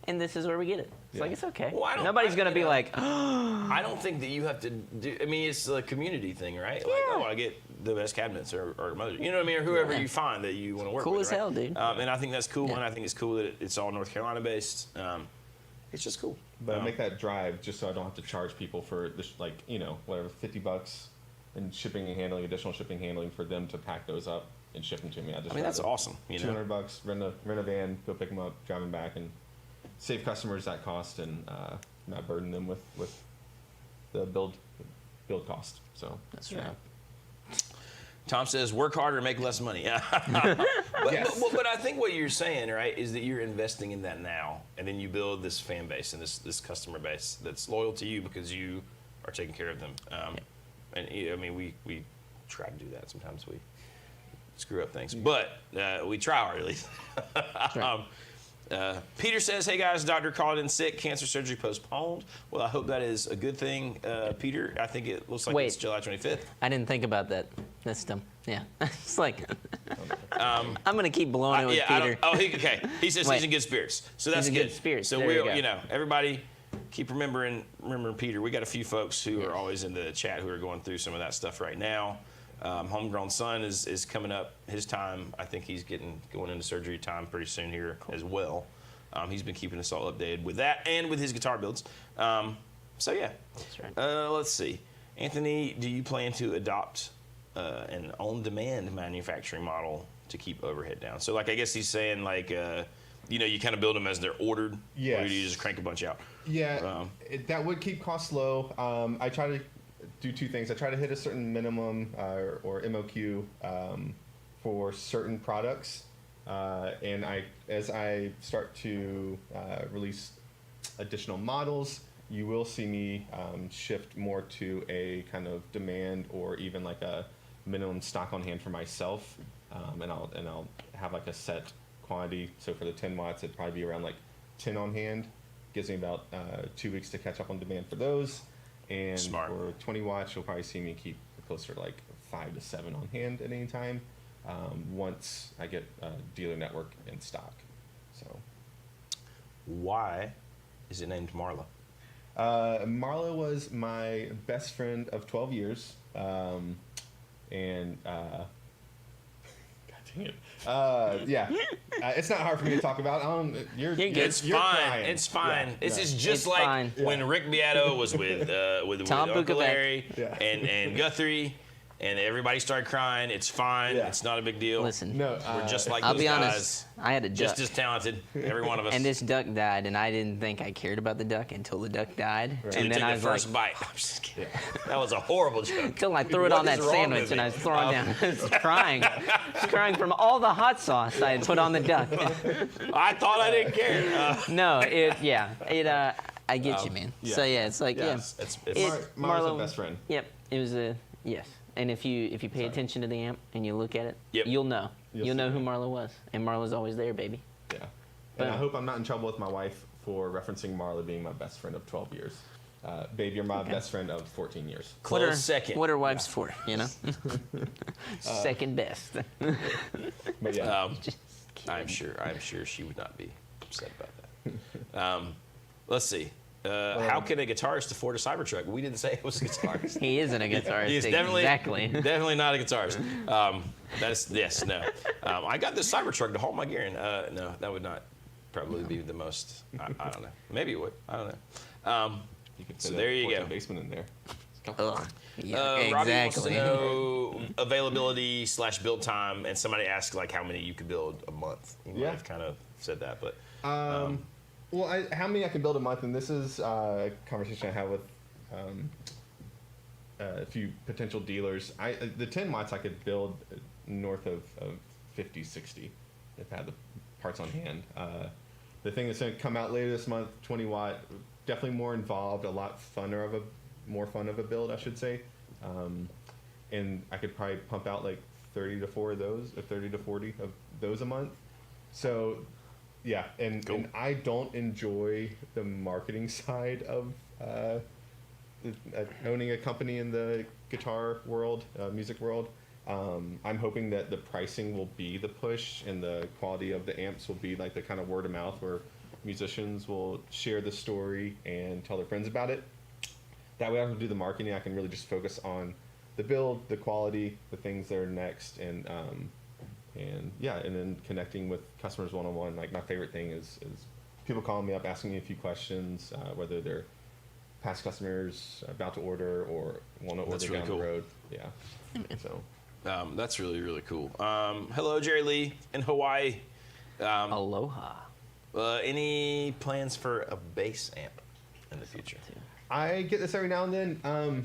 B: and this is where we get it. It's like, it's okay.
A: Well,
B: Nobody's gonna be like,
A: I don't think that you have to do. I mean, it's a community thing, right? I get the best cabinets or Mother, you know what I mean, or whoever you find that you want to work
B: Cool
A: with.
B: as
A: right?
B: hell, dude.
A: And I think that's cool,
B: Yeah.
A: and I think it's cool that it's all North Carolina based. It's just cool.
C: But I make that drive just so I don't have to charge people for this, whatever, $50 and shipping and handling, additional shipping handling for them to pack those up. and ship them to me.
A: I mean, that's awesome. You know,
C: $200, rent a van, go pick them up, drive them back, and save customers that cost and not burden them with the build cost. So
B: That's right.
A: Tom says, work harder, make less money.
C: Yes.
A: But I think what you're saying, right, is that you're investing in that now, and then you build this fan base and this customer base that's loyal to you because you are taking care of them. And I mean, we try to do that. Sometimes we screw up things, but we try hard at least. Peter says, hey guys, doctor called in sick, cancer surgery postponed. Well, I hope that is a good thing, Peter. I think it looks like it's July 25th.
B: I didn't think about that. That's dumb. Yeah. It's like, I'm going to keep blowing it with Peter.
A: Okay. He says he's in good spirits. So that's
B: He's in good spirits.
A: So
B: There
A: we're,
B: you go.
A: everybody keep remembering Peter. We got a few folks who are always in the chat who are going through some of that stuff right now. Homegrown son is coming up his time. I think he's going into surgery time pretty soon here as well. He's been keeping us all updated with that and with his guitar builds. So yeah.
B: That's right.
A: Let's see. Anthony, do you plan to adopt an on-demand manufacturing model to keep overhead down? So like, I guess he's saying like, you kind of build them as they're ordered.
C: Yes.
A: Or do you just crank a bunch out?
C: Yeah, that would keep costs low. I try to do two things. I try to hit a certain minimum or MOQ for certain products, and as I start to release additional models, you will see me shift more to a kind of demand or even like a minimum stock on hand for myself, and I'll have like a set quantity. So for the 10 watts, it'd probably be around like 10 on hand. Gives me about 2 weeks to catch up on demand for those. And
A: Smart.
C: for 20 watts, you'll probably see me keep closer to like 5 to 7 on hand at any time once I get a dealer network in stock. So,
A: Why is it named Marla?
C: Marla was my best friend of 12 years. And God dang it. Yeah, it's not hard for me to talk about. You're
A: It's fine.
C: crying.
A: It's fine.
C: Yeah,
A: This
C: yeah.
A: is just
B: It's
A: like
B: fine.
A: when Rick Beato was with
B: Tom
A: Uncle
B: Bukovac.
A: Larry
C: Yeah.
A: and Guthrie, and everybody started crying. It's fine.
C: Yeah.
A: It's not a big deal.
B: Listen,
C: No,
A: We're just like
B: I'll
A: those
B: be
A: guys.
B: honest. I had a duck.
A: Just as talented, every one of us.
B: And this duck died, and I didn't think I cared about the duck until the duck died.
A: Until you
B: And then
A: took
B: I
A: the
B: was
A: first
B: like,
A: bite. I'm just kidding. That was a horrible joke.
B: until I threw it
A: What
B: on
A: is
B: that
A: wrong
B: sandwich,
A: with
B: and
A: me?
B: I was throwing down. I was crying. I was crying from all the hot sauce I had put on the duck.
A: I thought I didn't care.
B: No, I get you, man.
C: yeah.
B: So yeah, it's like,
A: Yes,
B: yeah.
A: it's
B: It-
C: Marla's
B: Marla-
C: my best friend.
B: Yep, it was a, yes. And if you pay attention to the amp and you look at it,
A: Yep.
B: you'll know.
C: You'll
B: You'll know
C: see
B: who
C: it.
B: Marla was. And Marla's always there, baby.
C: Yeah. And I
B: Boom.
C: hope I'm not in trouble with my wife for referencing Marla being my best friend of 12 years. Babe, you're my best friend of 14 years.
A: close second.
B: What are wives for, you know? Second best.
C: But yeah.
B: Just
A: I'm sure she would not be upset about that. Let's see. How can a guitarist afford a Cybertruck? We didn't say it was a guitarist.
B: He isn't a guitarist.
A: He's definitely
B: Exactly.
A: not a guitarist. No. I got this Cybertruck to haul my gear in. No, that would not probably be the most. I don't know. Maybe it would. I don't know.
C: You could
A: So
C: fit
A: there
C: a
A: you go.
C: portrait basement in there.
B: Ugh. Yeah,
A: Robbie wants to
B: exactly.
A: know availability / build time, and somebody asked like how many you could build a month. You might
C: Yeah.
A: have kind of said that, but
C: Well, how many I can build a month, and this is a conversation I have with a few potential dealers. The 10 watts I could build north of 50, 60 if I had the parts on hand. The thing that's going to come out later this month, 20 watt, definitely more involved, a lot more fun of a build, I should say. And I could probably pump out like 30 to 40 of those a month. So, yeah, and I don't enjoy the marketing side of owning a company in the guitar world, music world. I'm hoping that the pricing will be the push and the quality of the amps will be like the kind of word of mouth where musicians will share the story and tell their friends about it. That way I can do the marketing. I can really just focus on the build, the quality, the things that are next, and then connecting with customers one-on-one. Like my favorite thing is people calling me up, asking me a few questions, whether they're past customers about to order or want to order
A: That's really
C: down
A: cool.
C: the road. Yeah. So
A: That's really, really cool. Hello, Jerry Lee in Hawaii.
B: Aloha.
A: Any plans for a bass amp in the future?
C: I get this every now and then.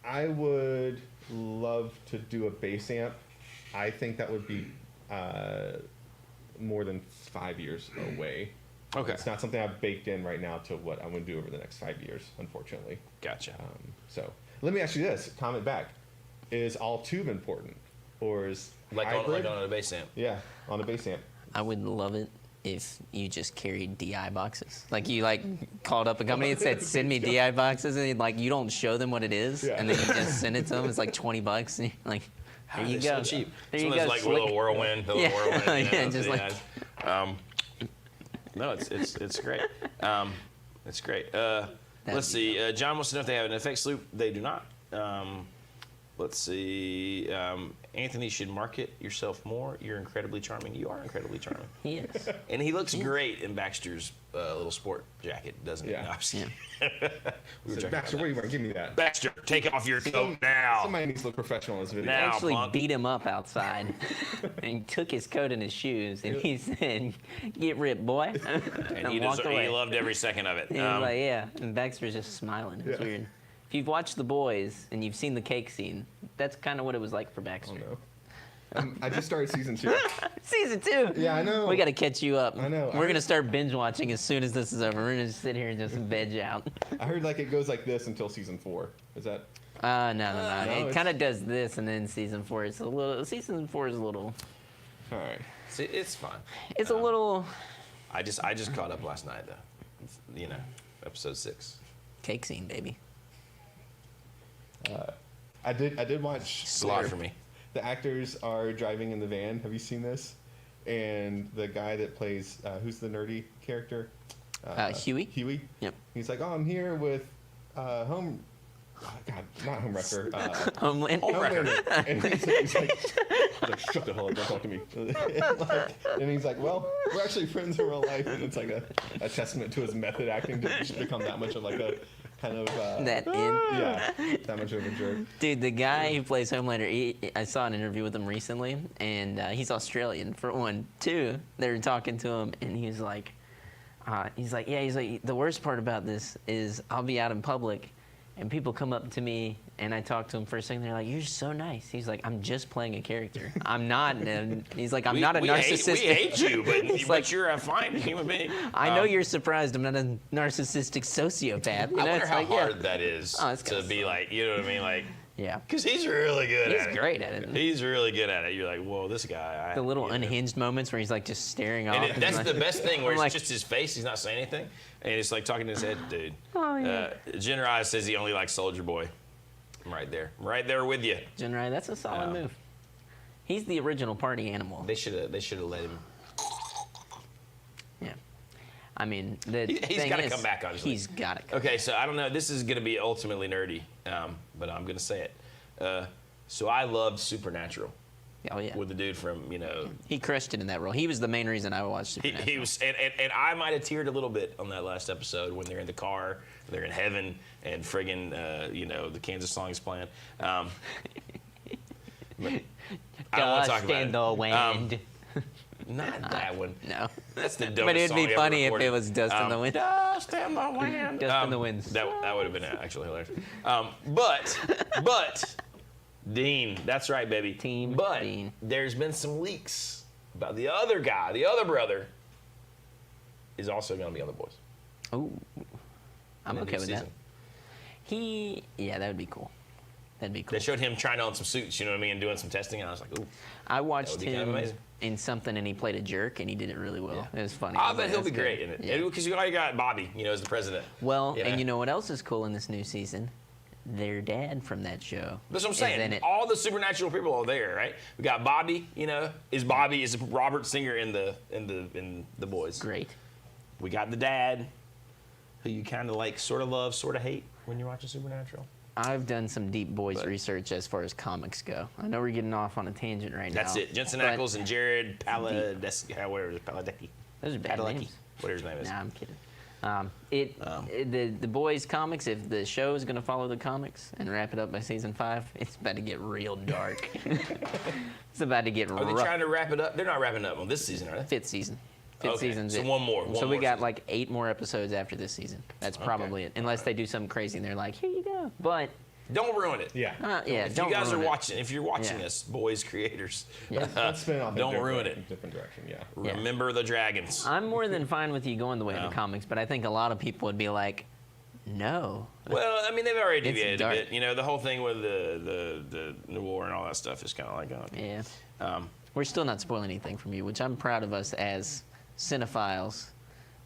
C: I would love to do a bass amp. I think that would be more than 5 years away.
A: Okay.
C: It's not something I've baked in right now to what I'm going to do over the next 5 years, unfortunately.
A: Gotcha.
C: So let me ask you this. Comment back. Is all tube important? Or is
A: like
C: hybrid?
A: on a bass amp.
C: Yeah, on a bass amp.
B: I would love it if you just carried DI boxes. Like you called up a company and said, send me DI boxes, and you don't show them what it is,
C: Yeah.
B: and then you just send it to them. It's like $20, and you're like, there you go.
A: So cheap.
B: There
A: Some
B: you
A: of those
B: go.
A: like
B: Slick.
A: little whirlwind. The
B: Yeah.
A: little whirlwind.
B: Yeah, just like-
A: No, it's great. It's great. Let's see. John wants to know if they have an effects loop. They do not. Let's see. Anthony should market yourself more. You're incredibly charming. You are incredibly charming.
B: He is.
A: And he looks great in Baxter's little sport jacket, doesn't he?
C: Yeah.
A: No, I'm just kidding. We were
C: So
A: joking
C: Baxter,
A: about
C: what are you wearing? Give me that.
A: that. Baxter, take off your coat now.
C: Somebody needs to look professional in this video.
A: Now.
B: Actually
A: punk.
B: beat him up outside and took his coat and his shoes, and he said, get ripped, boy.
A: And he
B: walked away.
A: loved every second of it.
B: He was like, yeah. And Baxter's just smiling. It's
C: Yeah.
B: weird. If you've watched The Boys and you've seen the cake scene, that's kind of what it was like for Baxter.
C: Oh, no. I just started season 2.
B: Season 2.
C: Yeah, I know.
B: We got to catch you up.
C: I know.
B: We're going to start binge watching as soon as this is over. We're going to sit here and just veg out.
C: I heard it goes like this until season 4. Is that?
B: No.
C: no,
B: It
C: it's-
B: kind of does this, and then season 4 is a little. Season 4 is a little.
C: All right.
A: See, it's fun.
B: It's a little
A: I just caught up last night though. You know, episode 6.
B: cake scene, baby.
C: I did watch.
A: Slaughter for me.
C: The actors are driving in the van. Have you seen this? And the guy that plays who's the nerdy character?
B: Huey?
C: Huey.
B: Yep.
C: He's like, oh, I'm here with home. Oh, God, not home wrecker.
B: Homeland.
C: Homelander. And he's like, shut the hell up, don't talk to me. And he's like, well, we're actually friends in real life. And it's like a testament to his method acting to just become that much of like a kind of.
B: That in.
C: Yeah, that much of a jerk.
B: Dude, the guy who plays Homelander, I saw an interview with him recently, and he's Australian, for one. Two, they were talking to him, and he's like, the worst part about this is I'll be out in public, and people come up to me, and I talk to them for a second. They're like, "You're so nice." He's like, "I'm just playing a character. I'm not." And he's like, "I'm not a narcissistic."
A: We hate you, but,
B: He's
A: but
B: like,
A: you're a fine human being.
B: I know you're surprised. I'm not a narcissistic sociopath. You know,
A: I wonder
B: it's
A: how
B: like, yeah.
A: hard that is
B: Oh, it's
A: to
B: gotta
A: be
B: suck.
A: like, you know what I mean? Like,
B: Yeah.
A: because he's really good at it.
B: He's great at it.
A: He's really good at it. You're like, whoa, this guy.
B: The little
A: you know.
B: unhinged moments where he's like just staring off.
A: And that's
B: like,
A: the best thing, where
B: I'm
A: it's
B: like,
A: just his face. He's not saying anything, and he's like talking to his head, dude.
B: Oh, yeah.
A: Jen Rice says he only likes Soldier Boy. I'm right there with you.
B: Jen Rye, that's a solid move. He's the original party animal.
A: They should have let him.
B: Yeah. I mean, the
A: He's
B: thing
A: gotta
B: is,
A: come back, obviously.
B: He's got to come.
A: Okay, so I don't know. This is going to be ultimately nerdy, but I'm going to say it. So I loved Supernatural
B: Oh, yeah.
A: with the dude from, you know.
B: He crushed it in that role. He was the main reason I watched Supernatural.
A: He was, and I might have teared a little bit on that last episode when they're in the car, they're in heaven, and friggin', you know, the Kansas song is playing. But I don't want to talk
B: Dust in the
A: about
B: wind.
A: it. Not that one.
B: No.
A: That's the dumbest
B: But it'd
A: song
B: be
A: ever
B: funny if
A: recorded.
B: it was Dust in the Wind.
A: Dust in the wind.
B: Dust in the wind.
A: That would have been actually hilarious. But Dean, that's right, baby.
B: Team
A: but
B: Dean.
A: There's been some leaks about the other guy, the other brother, is also going to be on The Boys.
B: Oh, I'm
A: in the
B: okay
A: new
B: with
A: season.
B: that. Yeah, that would be cool. That'd be cool.
A: They showed him trying on some suits, you know what I mean, and doing some testing, and I was like, ooh.
B: I watched
A: would be kind of
B: him
A: amazing.
B: in something, and he played a jerk, and he did it really well. It was funny.
A: I
B: was
A: bet
B: like,
A: he'll be
B: that's good.
A: great in it.
B: Yeah.
A: Because you already got Bobby, you know, as the president.
B: Well,
A: Yeah.
B: and you know what else is cool in this new season? Their dad from that show.
A: That's what I'm
B: is
A: saying.
B: in it.
A: All the supernatural people are there, right? We got Bobby, you know, is Robert Singer in the Boys.
B: Great.
A: We got the dad, who you kind of like, sort of love, sort of hate when you're watching Supernatural.
B: I've done some deep boys
A: But-
B: research as far as comics go. I know we're getting off on a tangent right now.
A: That's it. Jensen
B: but
A: Ackles and Jared Paladecki, whatever it is, Paladecki.
B: Those are bad
A: Padalecki,
B: names.
A: whatever his name is.
B: Nah, I'm kidding. The boys comics, if the show is going to follow the comics and wrap it up by season 5, it's about to get real dark. It's about to get
A: Are they
B: rough.
A: trying to wrap it up? They're not wrapping it up on this season, are they?
B: 5th season. 5th
A: Okay,
B: season's
A: so
B: it.
A: one more
B: we got
A: season.
B: like 8 more episodes after this season. That's probably it. Unless they do something crazy and they're like, here you go. But
A: Don't ruin it.
C: Yeah.
A: If
B: don't
A: you guys are
B: ruin it.
A: watching, if you're watching
B: Yeah.
A: this, boys creators,
B: Yeah.
C: Let's spin off.
A: Don't ruin it.
C: Different direction. Yeah.
B: Yeah.
A: remember the dragons.
B: I'm more than fine with you going the way of
A: No.
B: the comics, but I think a lot of people would be like, no.
A: Well, I mean, they've already
B: It's
A: deviated a
B: dark.
A: bit. You know, the whole thing with the war and all that stuff is kind of like,
B: Yeah.
A: um,
B: We're still not spoiling anything from you, which I'm proud of us as cinephiles.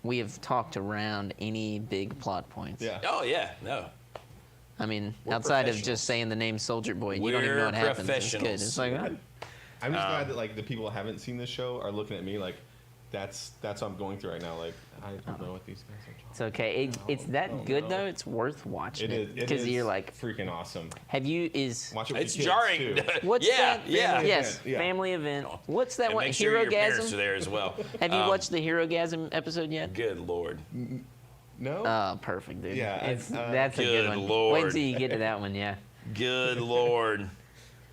B: We have talked around any big plot points.
C: Yeah.
A: oh yeah, no.
B: I mean,
A: We're
B: outside of
A: professionals.
B: just saying the name Soldier Boy, you don't even know
A: We're
B: what happens. It's good.
A: professionals.
B: It's like, oh,
C: I'm just glad that like the people who haven't seen this show are looking at me like that's what I'm going through right now. Like I don't know what these guys are talking.
B: it's okay. It's that
C: Oh,
B: good
C: no.
B: though. It's worth watching
C: It is. It
B: because
C: is
B: you're like,
C: freaking awesome.
B: have you is
C: Watch it with
A: It's
C: your
A: jarring.
C: kids, too.
B: what's
A: yeah,
B: that?
A: yeah.
B: Yes,
C: Yeah.
B: family event. What's that
A: And
B: one?
A: make sure your parents are
B: Herogasm.
A: there as well.
B: Have you watched the Herogasm episode yet?
A: Good Lord.
C: No.
B: Oh, perfect, dude.
C: Yeah,
B: That's a good
A: Good
B: one.
A: Lord.
B: Wait until you get to that one. Yeah,
A: Good Lord.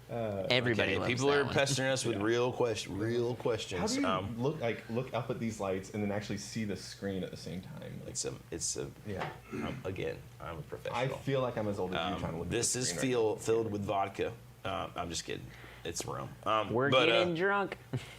B: everybody
A: Okay,
B: loves
A: people
B: that
A: are
B: one.
A: pestering us with real
C: How
A: questions.
C: do you look up at these lights and then actually see the screen at the same time? Like,
A: it's a
C: yeah.
A: again, I'm a
C: I
A: professional.
C: feel like I'm as old as you trying to look.
A: This
C: at the
A: is
C: screen right
A: filled with vodka. I'm just kidding. It's rum.
B: We're
A: but,
B: getting drunk.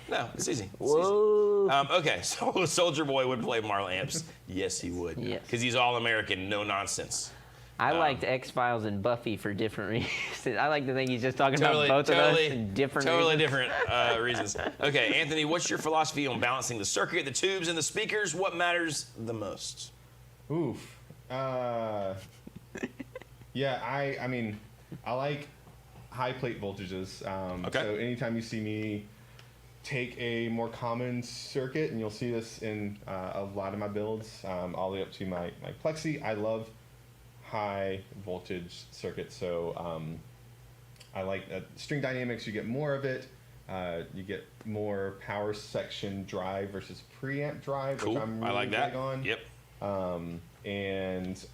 A: No, it's easy. It's
B: Whoa.
A: easy. Okay, so Soldier Boy would play Marla Amps. Yes, he would.
B: Yes.
A: Because he's all American, no nonsense.
B: I liked X-Files and Buffy for different reasons. I like to think he's just talking
A: Totally,
B: about both of
A: totally,
B: us in different
A: totally
B: reasons.
A: different reasons. Okay, Anthony, what's your philosophy on balancing the circuit, the tubes, and the speakers? What matters the most?
C: now. Oof. Yeah, I mean, I like high plate voltages.
A: Okay.
C: So anytime you see me take a more common circuit, and you'll see this in a lot of my builds, all the way up to my Plexi, I love high voltage circuits. So I like string dynamics. You get more of it. You get more power section drive versus preamp drive,
A: Cool.
C: which I'm really
A: I like that.
C: big on.
A: Yep.
C: And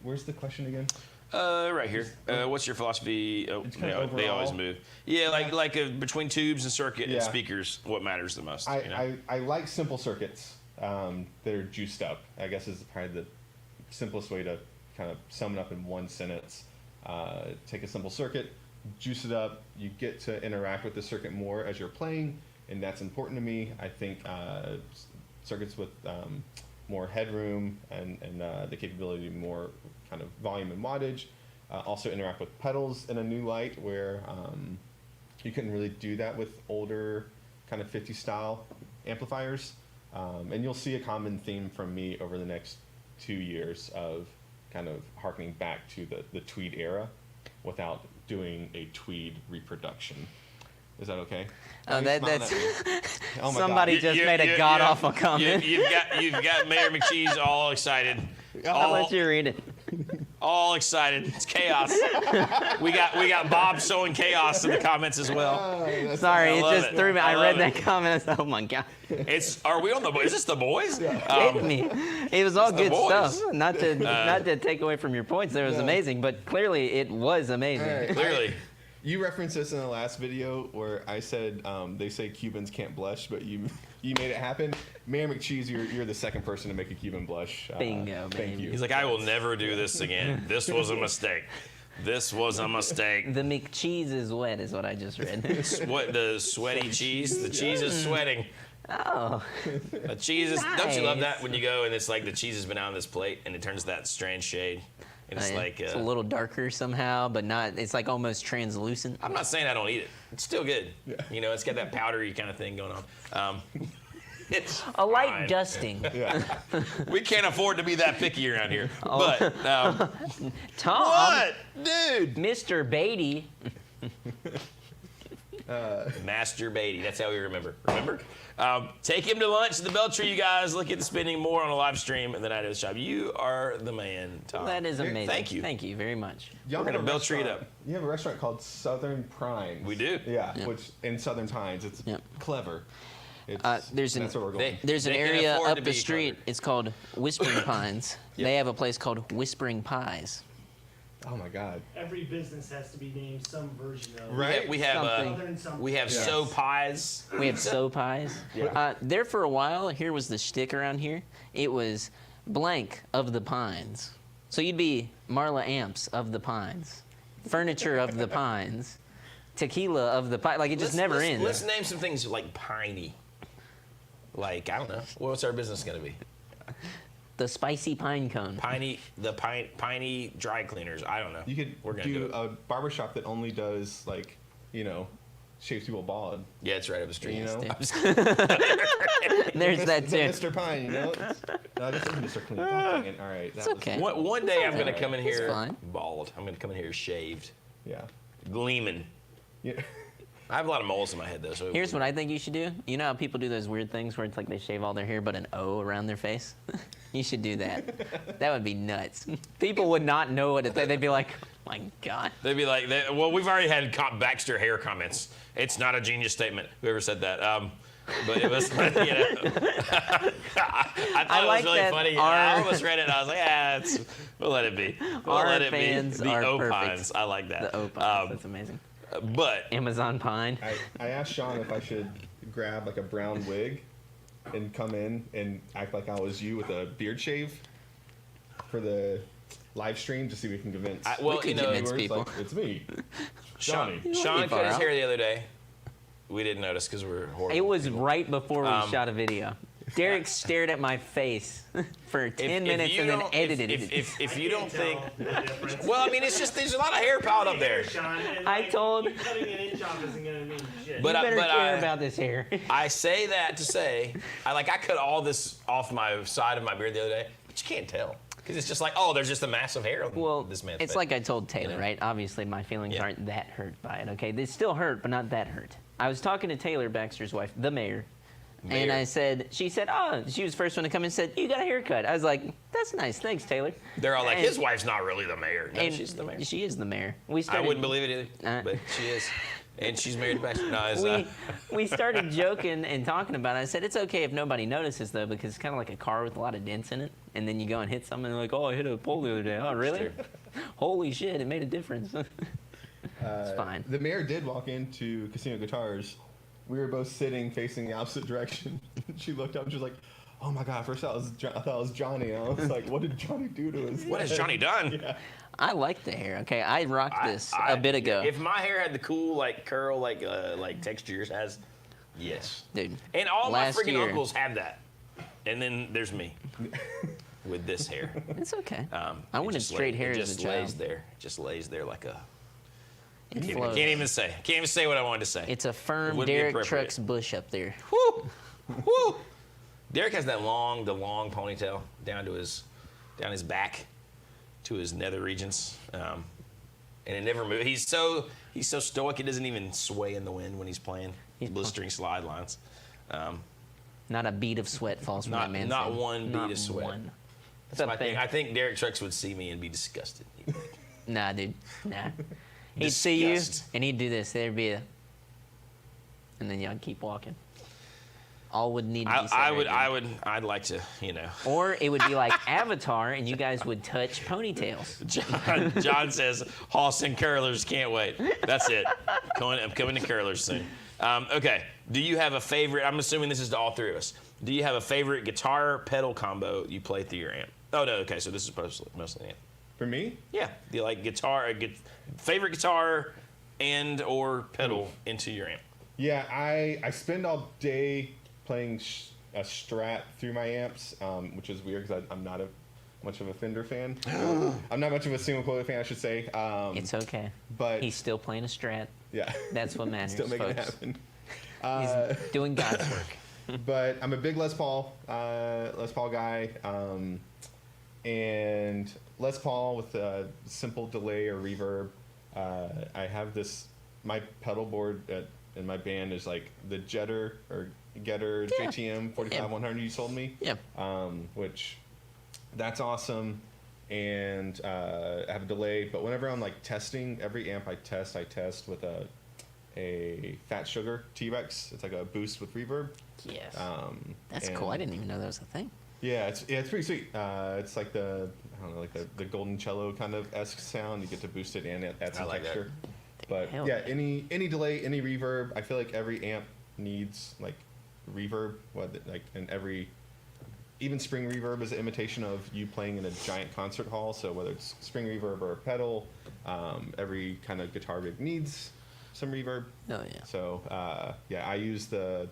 C: where's the question again?
A: Right here. What's your phosophy? Oh,
C: It's kinda
A: they always
C: overall.
A: move. Yeah, like between tubes and circuit and
C: Yeah.
A: speakers, what matters the most? you know?
C: I like simple circuits that are juiced up, I guess is probably the simplest way to kind of sum it up in one sentence. Take a simple circuit, juice it up, you get to interact with the circuit more as you're playing, and that's important to me. I think circuits with more headroom and the capability of more kind of volume and wattage also interact with pedals in a new light where you couldn't really do that with older kind of 50 style amplifiers. And you'll see a common theme from me over the next 2 years of kind of harkening back to the Tweed era without doing a Tweed reproduction. Is that okay?
B: Oh,
C: Why are you
B: that's
C: smiling at me? Oh my
B: somebody
C: God.
B: just made a god awful comment.
A: You've got Mayor McCheese all excited.
B: I'll let you read it.
A: All excited. It's chaos. we got Bob showing chaos in the comments as well.
B: Sorry,
A: I
B: it
A: love
B: just
A: it.
B: threw me.
A: I
B: I
A: love
B: read
A: it.
B: that comment. I said, oh my god,
A: Are we on the boys? Is this the boys?
B: hit me. It was all
A: the
B: good
A: boys.
B: stuff. Not to take away from your points. There was amazing, but clearly it was amazing.
C: All right.
A: Clearly.
C: You referenced this in the last video where I said they say Cubans can't blush, but you made it happen. Mayor McCheese, you're the second person to make a Cuban blush.
B: Bingo,
C: Thank
B: baby.
C: you.
A: He's like, I will never do this again. This was a mistake. This was a mistake.
B: The McCheese is wet, is what I just read.
A: What the sweaty cheese? The cheese is sweating.
B: Oh,
A: The cheese is. Don't you love
B: Nice.
A: that when you go and it's like the cheese has been on this plate and it turns that strange shade, and it's like.
B: it's a little darker somehow, but not. It's like almost translucent.
A: I'm not saying I don't eat it. It's still good. You know, it's got that powdery kind of thing going on. It's
B: A light
A: fine.
B: dusting.
C: Yeah.
A: We can't afford to be that picky around here.
B: Oh.
A: But
B: Tom,
A: what, dude?
B: Mr. Beatty.
A: Master Beatty. That's how we remember. Remember? Take him to lunch at the Beltree, you guys. Look at spending more on a live stream in the Night of the Shop. You are the man, Tom.
B: That is amazing.
A: Thank you.
B: Thank you very much.
C: Y'all
A: We're gonna
C: have a
A: Beltree it
C: restaurant-
A: up.
C: You have a restaurant called Southern Primes.
A: We do.
C: Yeah, which in Southern Times, it's
B: Yep.
C: clever.
B: There's
C: that's where we're going.
B: There's an
A: They can
B: area
A: afford
B: up
A: to
B: the
A: be
B: street.
A: cluttered.
B: It's called Whispering Pines.
A: Yep.
B: They have a place called Whispering Pies.
C: Oh my God.
D: Every business has to be named some version of.
C: Right.
A: We have
B: Something.
D: Other than something.
A: we have
C: Yes.
A: so pies.
B: We have so pies.
C: Yeah.
B: There for a while, here was the shtick around here. It was blank of the Pines. So you'd be Marla Amps of the Pines, furniture of the Pines, tequila of the Pines. Like it just never ends.
A: Let's name some things like piney. Like I don't know. What's our business gonna be?
B: The spicy pine cone.
A: Piney, piney dry cleaners. I don't know.
C: You could
A: We're gonna
C: do
A: it.
C: a barbershop that only does like, shaves people bald.
A: Yeah, it's right up the street.
C: You know?
B: There's that too.
C: Mr. Pine, No, this isn't Mr. Clean. Dang it. All right. That
B: It's
C: was-
B: okay.
A: One day I'm gonna
C: alright.
A: come in
B: It's
A: here
B: fine.
A: bald. I'm gonna come in here shaved,
C: Yeah.
A: gleaming.
C: Yeah.
A: I have a lot of moles in my head though. So
B: Here's what I think you should do. You know how people do those weird things where it's like they shave all their hair but an O around their face? You should do that. That would be nuts. People would not know what it is. They'd be like, oh my God.
A: They'd be like, well, we've already had Baxter hair comments. It's not a genius statement. Whoever said that. But it was, I thought
B: I
A: it
B: like
A: was really
B: that
A: funny.
B: our-
A: I almost read it and I was like, we'll let it be. We'll
B: Our
A: let it
B: fans
A: be. The
B: are
A: opines.
B: perfect.
A: I like that.
B: The opals. That's amazing.
A: But
B: Amazon Pine.
C: I asked Sean if I should grab like a brown wig and come in and act like I was you with a beard shave for the live stream to see if we can convince.
A: well,
B: could
A: you know,
B: convince
C: viewers,
B: people.
C: like, it's me.
A: Sean
C: Johnny.
A: cut
B: far
A: his
B: out.
A: hair the other day. We didn't notice because we're horrible.
B: It was right before we
A: Um,
B: shot a video. Derek stared at my face for 10 minutes
A: you
B: and then
A: don't-
B: edited it.
A: If you don't think,
D: The difference.
A: well, I mean, it's just there's a lot of hair piled up there.
D: Sean, and,
B: I
D: like,
B: told-
D: you cutting an inch off isn't gonna mean shit.
A: But
B: You better care
A: I-
B: about this hair.
A: I say that to say, I cut all this off my side of my beard the other day, but you can't tell because it's just like, oh, there's just a massive hair on
B: Well,
A: this man's
B: it's
A: face.
B: like I told Taylor,
A: You know?
B: right? Obviously, my feelings
A: Yeah.
B: aren't that hurt by it, okay? They still hurt, but not that hurt. I was talking to Taylor, Baxter's wife, the mayor, and
A: Mayor.
B: I said, she said, oh, she was the first one to come in and said, you got a haircut. I was like, that's nice. Thanks, Taylor.
A: They're all like,
B: And-
A: his wife's not really the mayor. No,
B: and
A: she's the mayor.
B: She is the mayor. We
A: I
B: started,
A: wouldn't believe it either,
B: Uh,
A: but she is. And she's married to Baxter. No, it's,
B: we started joking and talking about it. I said, it's okay if nobody notices, though, because it's kind of like a car with a lot of dents in it. And then you go and hit something, and they're like, oh, I hit a pole the other day. Oh, really?
A: true.
B: Holy shit, it made a difference. It's fine.
C: The mayor did walk into Casino Guitars. We were both sitting facing the opposite direction. She looked up and she was like, "Oh my god!" First I thought it was Johnny. And I was like, "What did Johnny do to his?"
A: what has
C: head?"
A: Johnny done?
C: Yeah.
B: I like the hair, okay? I rocked this
A: I-
B: a bit ago.
A: If my hair had the cool curl texture yours has, yes.
B: Dude,
A: And all my
B: last
A: freaking
B: year-
A: uncles have that. And then there's me with this hair.
B: it's okay. I
A: It
B: wanted
A: just
B: straight hair
A: it
B: as a
A: just lays
B: child.
A: there. It just lays there like a.
B: It
A: Can't
B: flows.
A: even say. Can't even say what I wanted to say.
B: It's a
A: It
B: firm
A: wouldn't be
B: Derek
A: appropriate.
B: Trucks bush up there.
A: Woo! Woo! Derek has the long ponytail down his back, to his nether regions, and it never moves. He's so stoic. It doesn't even sway in the wind when he's playing
B: He's
A: blistering slide lines.
B: Not a bead of sweat falls from
A: Not-
B: that man's
A: not
B: head.
A: one bead of sweat.
B: One.
A: That's my
B: Something.
A: thing. I think Derek Trucks would see me and be disgusted. He'd be like,
B: Nah, dude. Nah. He'd see you
A: Disgust.
B: and he'd do this. There'd be a, and then y'all keep walking. All would need to be said right then.
A: I'd like to,
B: Or it would be like Avatar, and you guys would touch ponytails.
A: John says, Hoss and curlers, can't wait. That's it. I'm coming to curlers soon. Okay. Do you have a favorite? I'm assuming this is to all three of us. Do you have a favorite guitar pedal combo you play through your amp? Oh, no. Okay. So this is mostly amp.
C: For me,
A: Yeah. Do you like favorite guitar and or pedal into your amp?
C: yeah, I spend all day playing a Strat through my amps, which is weird because I'm not much of a Fender fan. I'm not much of a single coil fan, I should say.
B: It's okay.
C: But
B: He's still playing a Strat.
C: yeah,
B: That's what matters,
C: still making it
B: folks.
C: happen.
B: He's doing God's work.
C: But I'm a big Les Paul guy, and Les Paul with a simple delay or reverb. I have my pedal board in my band is like the Getter JTM 45100 you sold me.
B: Yeah.
C: Which that's awesome, and I have a delay. But whenever I'm like testing, every amp I test with a a Fat Sugar T-Rex. It's like a boost with reverb.
B: Yes. That's
C: and-
B: cool. I didn't even know that was a thing.
C: Yeah, it's pretty sweet. It's like the golden cello kind of esque sound. You get to boost it and add some
A: like that.
C: texture. But
B: Hell
C: yeah,
B: yeah.
C: any delay, any reverb. I feel like every amp needs like reverb. And every even spring reverb is an imitation of you playing in a giant concert hall. So whether it's spring reverb or a pedal, every kind of guitar rig needs some reverb.
B: Oh yeah.
C: So yeah, I use the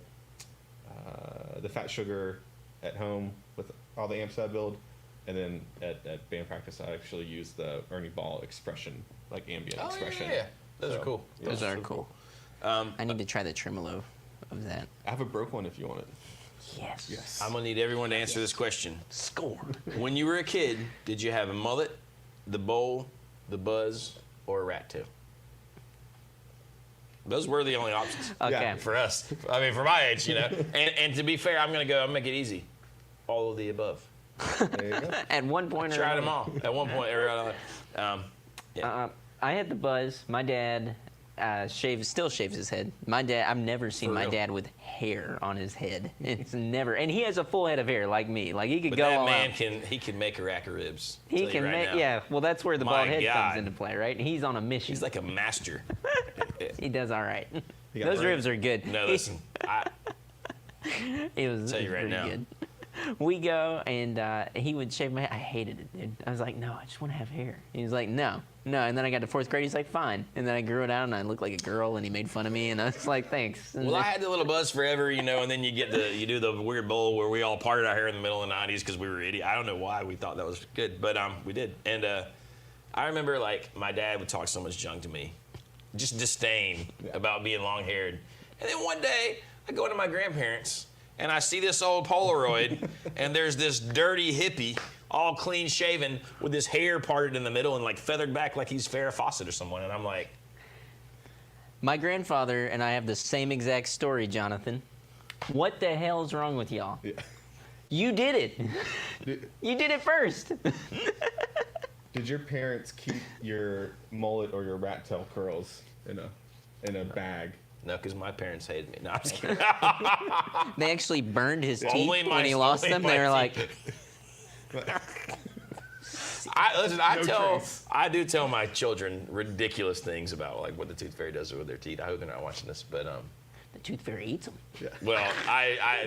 C: Fat Sugar at home with all the amps that I build, and then at band practice I actually use the Ernie Ball Expression, like ambient expression.
A: Yeah. Those are
C: So,
A: cool.
C: yeah.
B: Those are cool. I need to try the tremolo of that.
C: I have a broke one if you want it.
B: Yes.
C: Yes.
A: I'm gonna need everyone to answer this question.
B: Score.
A: When you were a kid, did you have a mullet, the bowl, the buzz, or a rat tail? Those were the only options
B: Okay.
C: Yeah.
A: for us. I mean, for my age, you know. And to be fair, I'm gonna make it easy. All of the above.
C: There you go.
B: At one point or
A: Tried them
B: another.
A: all at one point. Yeah.
B: I had the buzz. My dad still shaves his head. My dad, I've never seen
A: For
B: my
A: real?
B: dad with hair on his head. It's never, and he has a full head of hair like me. Like he could
A: But
B: go
A: that
B: all
A: man
B: out.
A: he can make a rack of ribs.
B: He
A: Tell you
B: can
A: right
B: make,
A: now.
B: yeah. Well, that's where the
A: My
B: bald head
A: God.
B: comes into play, right? He's on a mission.
A: He's like a master.
B: He does all right.
C: He got
B: Those
C: brain.
B: ribs are good.
A: No, listen.
B: It was
A: Tell you right
B: pretty
A: now.
B: good. We go and he would shave my head. I hated it, dude. I was like, no, I just want to have hair. He was like, no. And then I got to fourth grade. He's like, fine. And then I grew it out and I looked like a girl and he made fun of me and I was like, thanks. And
A: Well, I
B: then-
A: had the little buzz forever, you know, and then you do the weird bowl where we all parted our hair in the middle of the 90s because we were idiots. I don't know why we thought that was good, but we did. And I remember, like, my dad would talk so much junk to me, just disdain about being long-haired. And then one day, I go into my grandparents, and I see this old Polaroid, and there's this dirty hippie, all clean shaven, with his hair parted in the middle and, like, feathered back like he's Farrah Fawcett or someone. And I'm like,
B: My grandfather and I have the same exact story, Jonathan. What the hell's wrong with y'all?
C: Yeah.
B: You did it.
C: Did,
B: You did it first.
C: did your parents keep your mullet or your rat tail curls in a bag?
A: no, because my parents hated me. No, I'm just kidding.
B: They actually burned his teeth
A: Only my-
B: when he lost
A: only
B: them.
A: my
B: They were
A: teeth.
B: like,
C: No trace.
A: I do tell my children ridiculous things about like what the tooth fairy does with their teeth. I hope they're not watching this, but
B: the tooth fairy eats them.
A: well,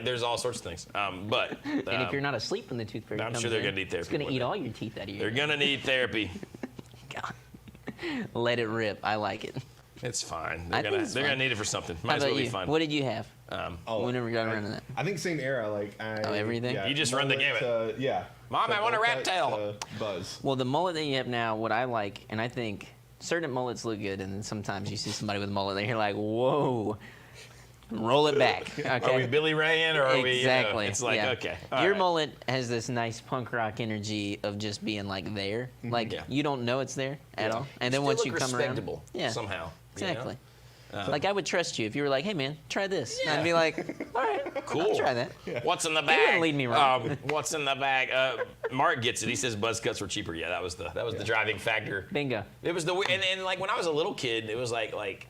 A: there's all sorts of things. But
B: And if you're not asleep when the tooth fairy
A: I'm
B: comes
A: sure they're
B: in,
A: gonna need therapy
B: it's going
A: one
B: to eat
A: day.
B: all your teeth out of
A: they're
B: your
A: gonna need therapy.
B: God. Let it rip. I like it.
A: It's fine.
B: I
A: They're
B: think it's
A: gonna
B: fine.
A: need it for something.
B: How
A: Might as well
B: about
A: be
B: you?
A: fun.
B: What did you have? Whenever we got around to that.
C: I think same era. Like
B: everything?
C: Yeah,
A: You just run the
C: mullet
A: gamut.
C: to- yeah.
A: Mom, I want a
C: bowl
A: rat
C: cut
A: tail.
C: to Buzz.
B: Well, the mullet that you have now, what I like, and I think certain mullets look good, and then sometimes you see somebody with a mullet, and you're like, whoa, roll it back. Okay.
A: Are we Billy Raying or are we?
B: Exactly.
A: It's like
B: yeah.
A: okay. all
B: Your
A: right.
B: mullet has this nice punk rock energy of just being like there, like
A: Yeah.
B: you don't know it's there at all, and then
A: Still
B: once
A: look
B: you come
A: respectable
B: around, yeah,
A: somehow. you know?
B: exactly. Like I would trust you if you were like, hey man, try this. And I'd be like, all right,
A: Cool.
B: I'll try that.
A: What's in the
B: wouldn't
A: bag?
B: lead me wrong.
A: What's in the bag? Mark gets it. He says buzz cuts were cheaper. Yeah, that was the driving factor.
B: Bingo.
A: It was and like when I was a little kid, it was like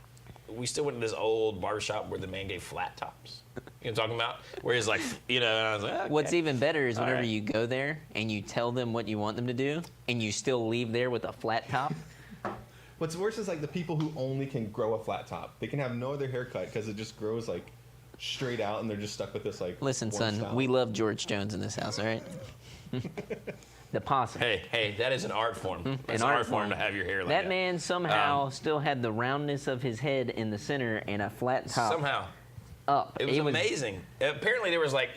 A: we still went to this old barbershop where the man gave flat tops. You know what I'm talking about? Where he's like, and I was like, okay.
B: What's even better is whenever
A: right.
B: you go there and you tell them what you want them to do, and you still leave there with a flat top.
C: What's worse is like the people who only can grow a flat top. They can have no other haircut because it just grows like straight out, and they're just stuck with this like.
B: Listen,
C: one
B: son,
C: style.
B: we love George Jones in this house, all right? The possum.
A: Hey, that is an art form. That's
B: An
A: an
B: art
A: art form
B: form.
A: to have your hair like
B: That man somehow still had the roundness of his head in the center and a flat top
A: Somehow.
B: up.
A: It was amazing. Apparently, there was like,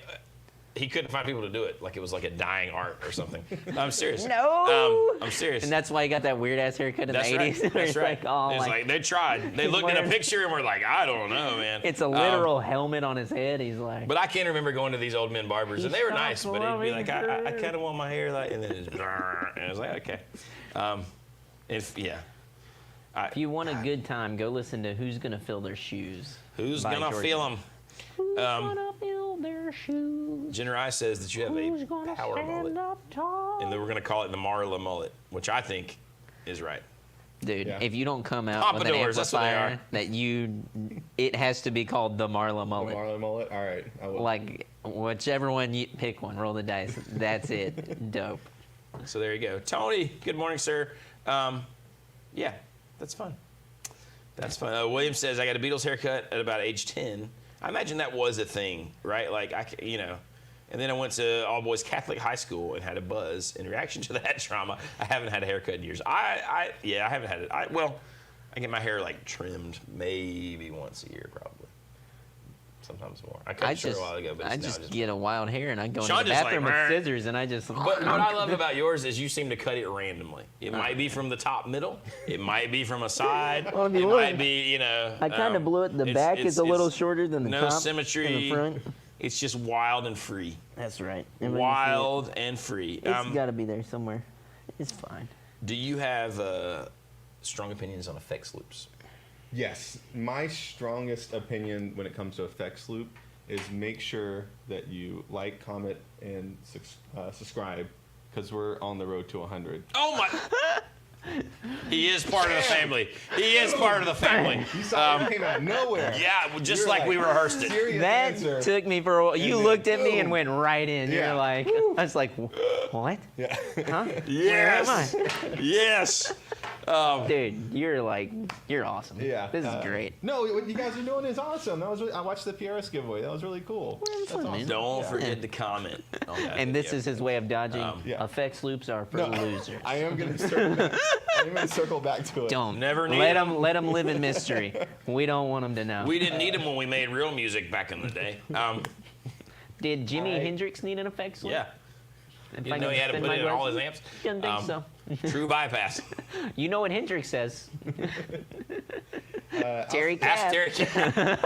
A: he couldn't find people to do it. Like it was like a dying art or something. I'm serious.
B: No.
A: I'm serious.
B: And that's why he got that weird ass haircut in
A: That's
B: the
A: right.
B: 80s. where
A: That's
B: it's
A: right.
B: like, oh,
A: It's like they tried. They looked at a
B: wearing-
A: picture and were like, I don't know, man.
B: it's a literal helmet on his head. He's like,
A: But I can remember going to these old men barbers, and they were nice, but he'd be like, I
B: loving
A: kind of want my hair like, and then it's, and I was like, okay. If
B: if you want a good time, go listen to Who's Gonna Fill Their Shoes.
A: who's
B: by
A: gonna
B: George
A: feel
B: Jones.
A: them?
B: Who's gonna fill their shoes?
A: Jenner I says that you have
B: Who's
A: a
B: gonna
A: power
B: stand
A: mullet,
B: up tall?
A: and then we're gonna call it the Marla mullet, which I think is right.
B: Dude,
C: Yeah.
B: if you don't come out with an
A: Pompadours, that's what they
B: amplifier, it has to be called the Marla mullet.
C: Marla mullet. All right. I will.
B: Like, whichever one you pick one, roll the dice. That's it. Dope.
A: So there you go. Tony, good morning, sir. Yeah, that's fun. That's fun. William says, I got a Beatles haircut at about age 10. I imagine that was a thing, right? Like, and then I went to all boys Catholic high school and had a buzz. In reaction to that trauma, I haven't had a haircut in years. I haven't had it. I get my hair like trimmed maybe once a year, probably. Sometimes more. I cut it short a while ago, but
B: I
A: now
B: just get a wild hair and I go
A: Sean
B: into the
A: just
B: bathroom
A: like,
B: with scissors and I just.
A: But what I love about yours is you seem to cut it randomly. It might be from the top middle. It might be from a side.
B: Well, if you
A: it
B: look,
A: might be,
B: I kind of blew it. The back is a little shorter than the
A: no
B: top.
A: symmetry.
B: And the front.
A: It's just wild and free.
B: That's right.
A: Wild and free.
B: It's got to be there somewhere. It's fine.
A: Do you have strong opinions on effects loops?
C: Yes, my strongest opinion when it comes to effects loop is make sure that you like, comment, and subscribe, because we're on the road to 100.
A: Oh my! He is part of the family. He is part of the family.
C: You saw it came out of nowhere.
A: Yeah, just
C: You're
A: like we rehearsed it.
C: serious
B: That
C: answer.
B: took me for a while. You
C: then
B: looked at me
C: boom.
B: and went right in.
C: Yeah.
B: You're like, I was like, what?
C: Yeah.
B: Huh?
A: Yes.
B: Where
A: Yes.
B: Dude, you're awesome.
C: Yeah.
B: This is great.
C: No, what you guys are doing is awesome. I watched the PRS giveaway. That was really cool. That's
B: fun, man.
C: awesome.
A: Don't forget to comment on that.
B: And this
A: video.
B: is his way of dodging.
C: Yeah.
B: Effects loops are for
C: No,
B: losers.
C: I am gonna circle back. I'm gonna circle back to it.
B: Don't.
A: Never need
B: let
A: 'em.
B: them. Let them live in mystery. We don't want them to know.
A: We didn't need them when we made real music back in the day.
B: Did Jimi
C: I-
B: Hendrix need an effects loop?
A: Yeah.
B: If
A: You
B: I
A: know
B: can
A: he had to
B: spin
A: put
B: my
A: it in all
B: glasses?
A: his amps.
B: Didn't think so.
A: True bypass.
B: You know what Hendrix says. Terry
A: Ask
B: Capp.
A: Terry.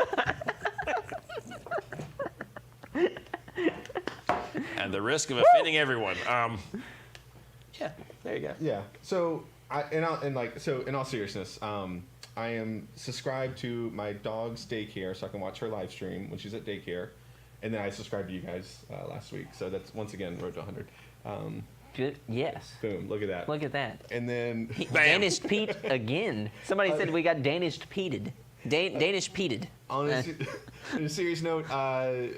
A: At the risk of offending everyone. Yeah, there you go.
C: Yeah. So in all seriousness, I am subscribed to my dog's daycare so I can watch her live stream when she's at daycare, and then I subscribed to you guys last week. So that's once again road to 100.
B: Good. Yes.
C: Boom! Look at that.
B: Look at that.
C: And then
B: Danish Pete again. Somebody said we got Danish Peated. Danish Peated.
C: on a serious note,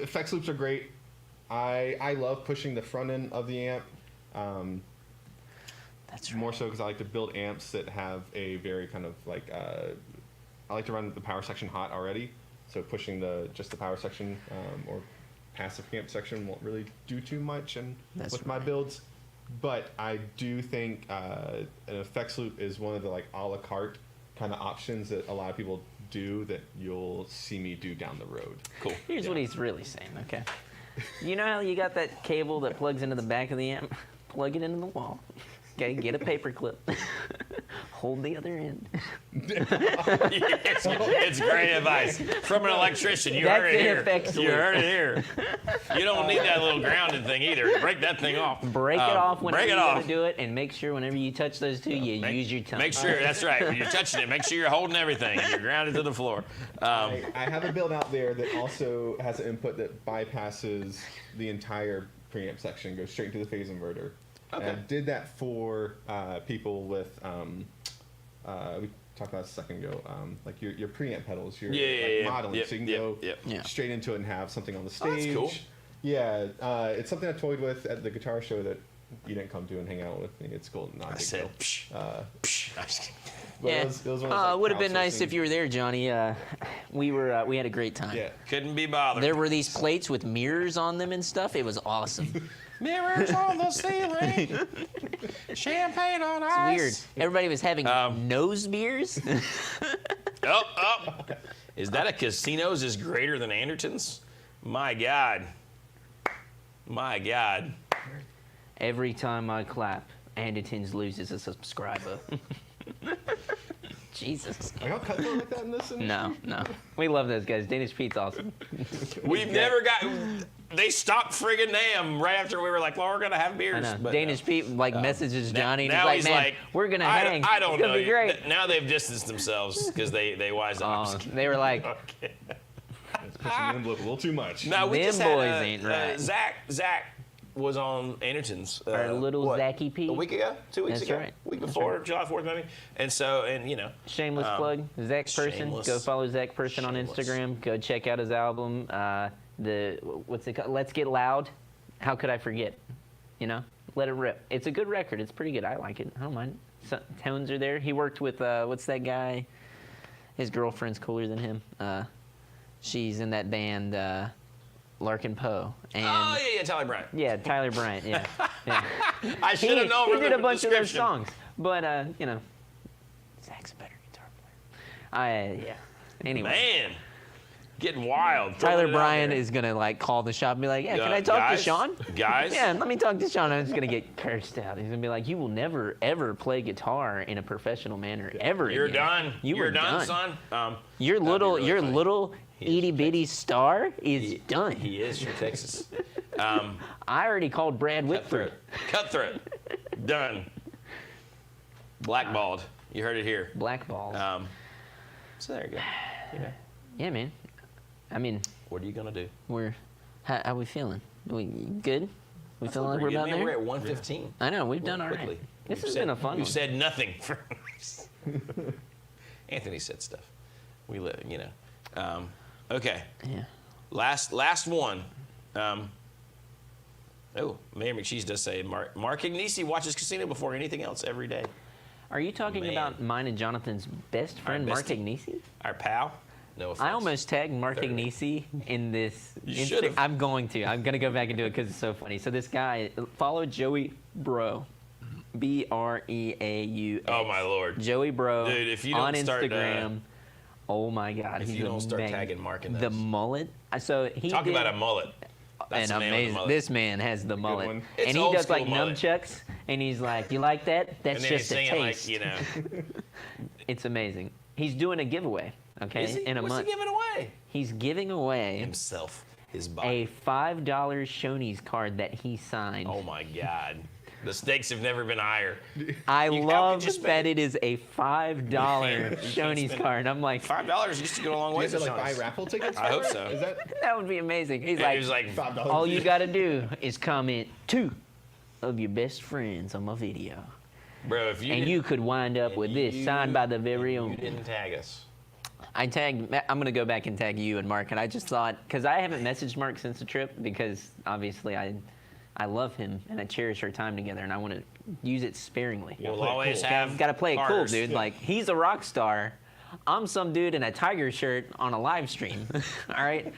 C: effects loops are great. I love pushing the front end of the amp.
B: That's
C: More so because I like to build amps that have a very kind of like I like to run the power section hot already, so pushing just the power section or passive amp section won't really do too much and
B: That's
C: with my
B: right.
C: builds. But I do think an effects loop is one of the like a la carte kind of options that a lot of people do that you'll see me do down the road.
A: Cool.
B: Here's what he's really saying, okay? You know how you got that cable that plugs into the back of the amp? Plug it into the wall. Okay, get a paper clip. Hold the other end.
A: It's great advice from an electrician. You
B: That's
A: heard it
B: the
A: here.
B: effects
A: You
B: loop.
A: heard it here. You don't need that little grounded thing either. Break that thing off.
B: Break it off whenever
A: break
B: you
A: it
B: gotta
A: off.
B: do it, and make sure whenever you touch those two, you
A: Make-
B: use your tongue.
A: Make sure, that's right. When you're touching it, make sure you're holding everything and you're grounded to the floor.
C: I have a build out there that also has an input that bypasses the entire preamp section, goes straight to the phase inverter. And I did that for people with, we talked about this a second ago, like your preamp pedals, your
A: Yeah,
C: modeling,
A: yep,
C: so you can
A: yep,
C: go
A: yep.
B: Yeah.
C: straight into it and have something on the
A: Oh, that's
C: stage.
A: cool.
C: Yeah, it's something I toyed with at the guitar show that you didn't come to and hang out with me. It's cool, not a
A: I
C: big
A: said,
C: deal.
A: psh, psh. I just-
C: But
B: Yeah,
C: it was one of those, like,
B: it would have been nice
C: crowdsourcing-
B: if you were there, Johnny. We had a great time.
C: Yeah.
A: couldn't be bothered.
B: There were these plates with mirrors on them and stuff. It was awesome.
A: mirrors on the ceiling, champagne on ice.
B: Weird. Everybody was having nose beers.
A: Oh. Is that a Casinos is greater than Anderton's? My God. My God.
B: Every time I clap, Andertons loses a subscriber. Jesus.
C: Are y'all cutthroat like that in this?
B: No. We love those guys. Danish Pete's awesome.
A: We've never got. They stopped friggin' Nam right after we were like, well, we're gonna have beers.
B: I know.
A: But
B: Danish Pete messages Johnny and
A: now
B: he's like, man, we're gonna hang.
A: I don't
B: it's gonna
A: know.
B: be great.
A: Now they've distanced themselves because they wised up.
B: Oh, they were like,
C: It's pushing the envelope a little too much.
A: No, we
B: Them
A: just had
B: boys ain't right.
A: Zach was on Anderton's.
B: Our little
A: what,
B: Zachy P.
A: A week ago? 2 weeks
B: That's
A: ago?
B: right.
A: Week
B: That's
A: before,
B: right.
A: July 4th maybe. And so,
B: Shameless plug, Zach Person.
A: Shameless.
B: Go follow Zach Person on
A: Shameless.
B: Instagram. Go check out his album. What's it called? Let's Get Loud. How could I forget? Let it rip. It's a good record. It's pretty good. I like it. I don't mind. Tones are there. He worked with what's that guy? His girlfriend's cooler than him. She's in that band Larkin Poe. And
A: oh, yeah, Tyler Bryant.
B: yeah, Tyler Bryant. Yeah. Yeah.
A: I should have known
B: He
A: from
B: did
A: the
B: a bunch of those
A: description.
B: songs, but Zach's a better guitar player. Yeah. Anyway,
A: Man, getting wild.
B: Tyler
A: Throwing it out
B: Bryan
A: there.
B: is gonna call the shop and be like, "Yeah, can
A: Yeah,
B: I talk
A: guys?
B: to Sean?"
A: Guys?
B: Yeah, let me talk to Sean. I'm just gonna get cursed out. He's gonna be like, "You will never ever play guitar in a professional manner ever
A: You're
B: again.
A: done.
B: You're
A: You're done, son.
B: Your
A: that'd be
B: little,
A: really
B: your
A: funny.
B: little itty bitty star is done."
A: He is from Texas.
B: I already called Brad Whitford.
A: Cutthroat. Done. Blackballed. You heard it here.
B: Blackballs.
A: So there you go.
B: Yeah, man. I mean,
A: What are you gonna do?
B: how we feeling? We good? We feeling like we're
A: Pretty good,
B: about
A: man.
B: there?
A: We're at 1:15.
B: I know we've done all right.
A: Quickly.
B: This
A: We've
B: has
A: said-
B: been a fun
A: We've
B: one.
A: said nothing. Anthony said stuff. We live, Okay.
B: Yeah.
A: Last one. Mayor McShees does say Mark Ignisi watches Casino before anything else every day.
B: Are you talking
A: Man.
B: about mine and Jonathan's best friend, Mark
A: bestie.
B: Ignisi?
A: Our pal. No offense.
B: I almost tagged Mark
A: Very.
B: Ignisi in this.
A: You should've.
B: I'm going to. I'm going to go back and do it because it's so funny. So this guy, follow Joey Bro. Breaux.
A: Oh my lord.
B: Joey Bro.
A: Dude, if you
B: on
A: don't start,
B: Instagram. Oh my God.
A: if
B: he's
A: you don't start
B: amazing.
A: tagging Mark in
B: The
A: those.
B: mullet. So he
A: Talk
B: did,
A: about a mullet. That's
B: an
A: the name of the
B: amazing.
A: mullet.
B: This man has the mullet,
C: one.
A: It's
B: and he
A: old
B: does
A: school
B: like
A: mullet.
B: nunchucks, and he's like, "You like that? That's
A: and then he's
B: just a
A: singing
B: taste." It's amazing. He's doing a giveaway. Okay,
A: Is he?
B: in a
A: What's
B: month.
A: he giving away?
B: He's giving away
A: Himself. His body.
B: a $5 Shoney's card that he signed.
A: Oh my God. The stakes have never been higher.
B: I
A: how
B: love
A: could you spend
B: that
A: it?
B: it is a $5 Shoney's
A: spend it.
B: card. I'm like,
A: $5 used to go a long
C: Do you
A: way
C: have
A: for
C: to like buy
A: Sean's.
C: raffle tickets?
A: I hope
C: for it?
A: so.
C: Is that
B: that would be amazing. He's
A: And
B: like,
A: he was like,
C: $5?
B: all you got to do is comment 2 of your best friends on my video.
A: bro, if you
B: And
A: didn't-
B: you could wind up with this
A: you-
B: signed by the very
A: you
B: own.
A: didn't tag us.
B: I'm going to go back and tag you and Mark. And I just thought, because I haven't messaged Mark since the trip, because obviously I love him and I cherish our time together and I want to use it sparingly.
C: Yeah,
A: We'll
C: play it
A: always
C: cool.
A: have
B: Got to play it cool,
A: partners.
B: dude. Like, he's a rock star. I'm some dude in a Tiger shirt on a live stream. All right?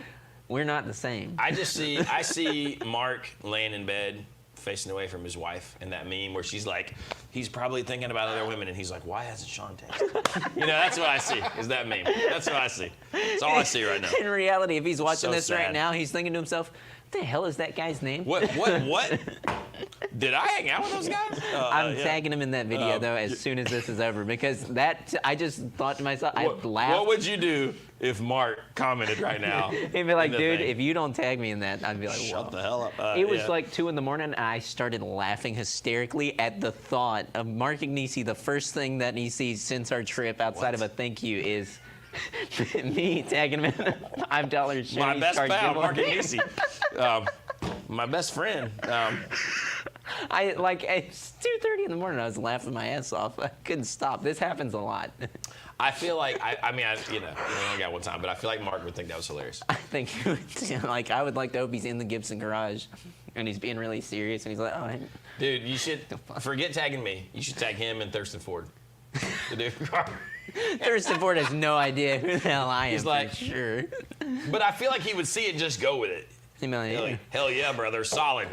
B: We're not the same.
A: I see Mark laying in bed facing away from his wife and that meme where she's like, he's probably thinking about other women and he's like, why hasn't Sean texted me? That's what I see is that meme. That's what I see. That's all I see right now.
B: In reality, if he's watching
A: So
B: this right
A: sad.
B: now, he's thinking to himself, what the hell is that guy's name?
A: What? Did I hang out with those guys?
B: I'm
A: yeah.
B: tagging him in that video, though, as soon as this is over, because I just thought to myself, I
A: What
B: laughed.
A: would you do if Mark commented right now?
B: He'd be like,
A: in the
B: dude,
A: thing?
B: if you don't tag me in that, I'd be like,
A: Shut
B: whoa.
A: the hell up.
B: It was
A: yeah.
B: like 2 in the morning, and I started laughing hysterically at the thought of Mark Ignisi. The first thing that he sees since our trip, outside of a thank you, is me tagging him in a $5 Shoney's
A: my best
B: card
A: pal,
B: giveaway.
A: Mark Ignisi. My best friend.
B: It's 2:30 in the morning. I was laughing my ass off. I couldn't stop. This happens a lot.
A: I feel like I only got one time, but I feel like Mark would think that was hilarious.
B: I think I would like to hope he's in the Gibson garage, and he's being really serious, and he's like, oh,
A: Dude, you should forget tagging me. You should tag him and Thurston Ford. The dude.
B: Thurston Ford has no idea who the hell I am.
A: He's like-
B: for sure.
A: But I feel like he would see it and just go with it.
B: You know, yeah.
A: Like, hell yeah, brother, solid.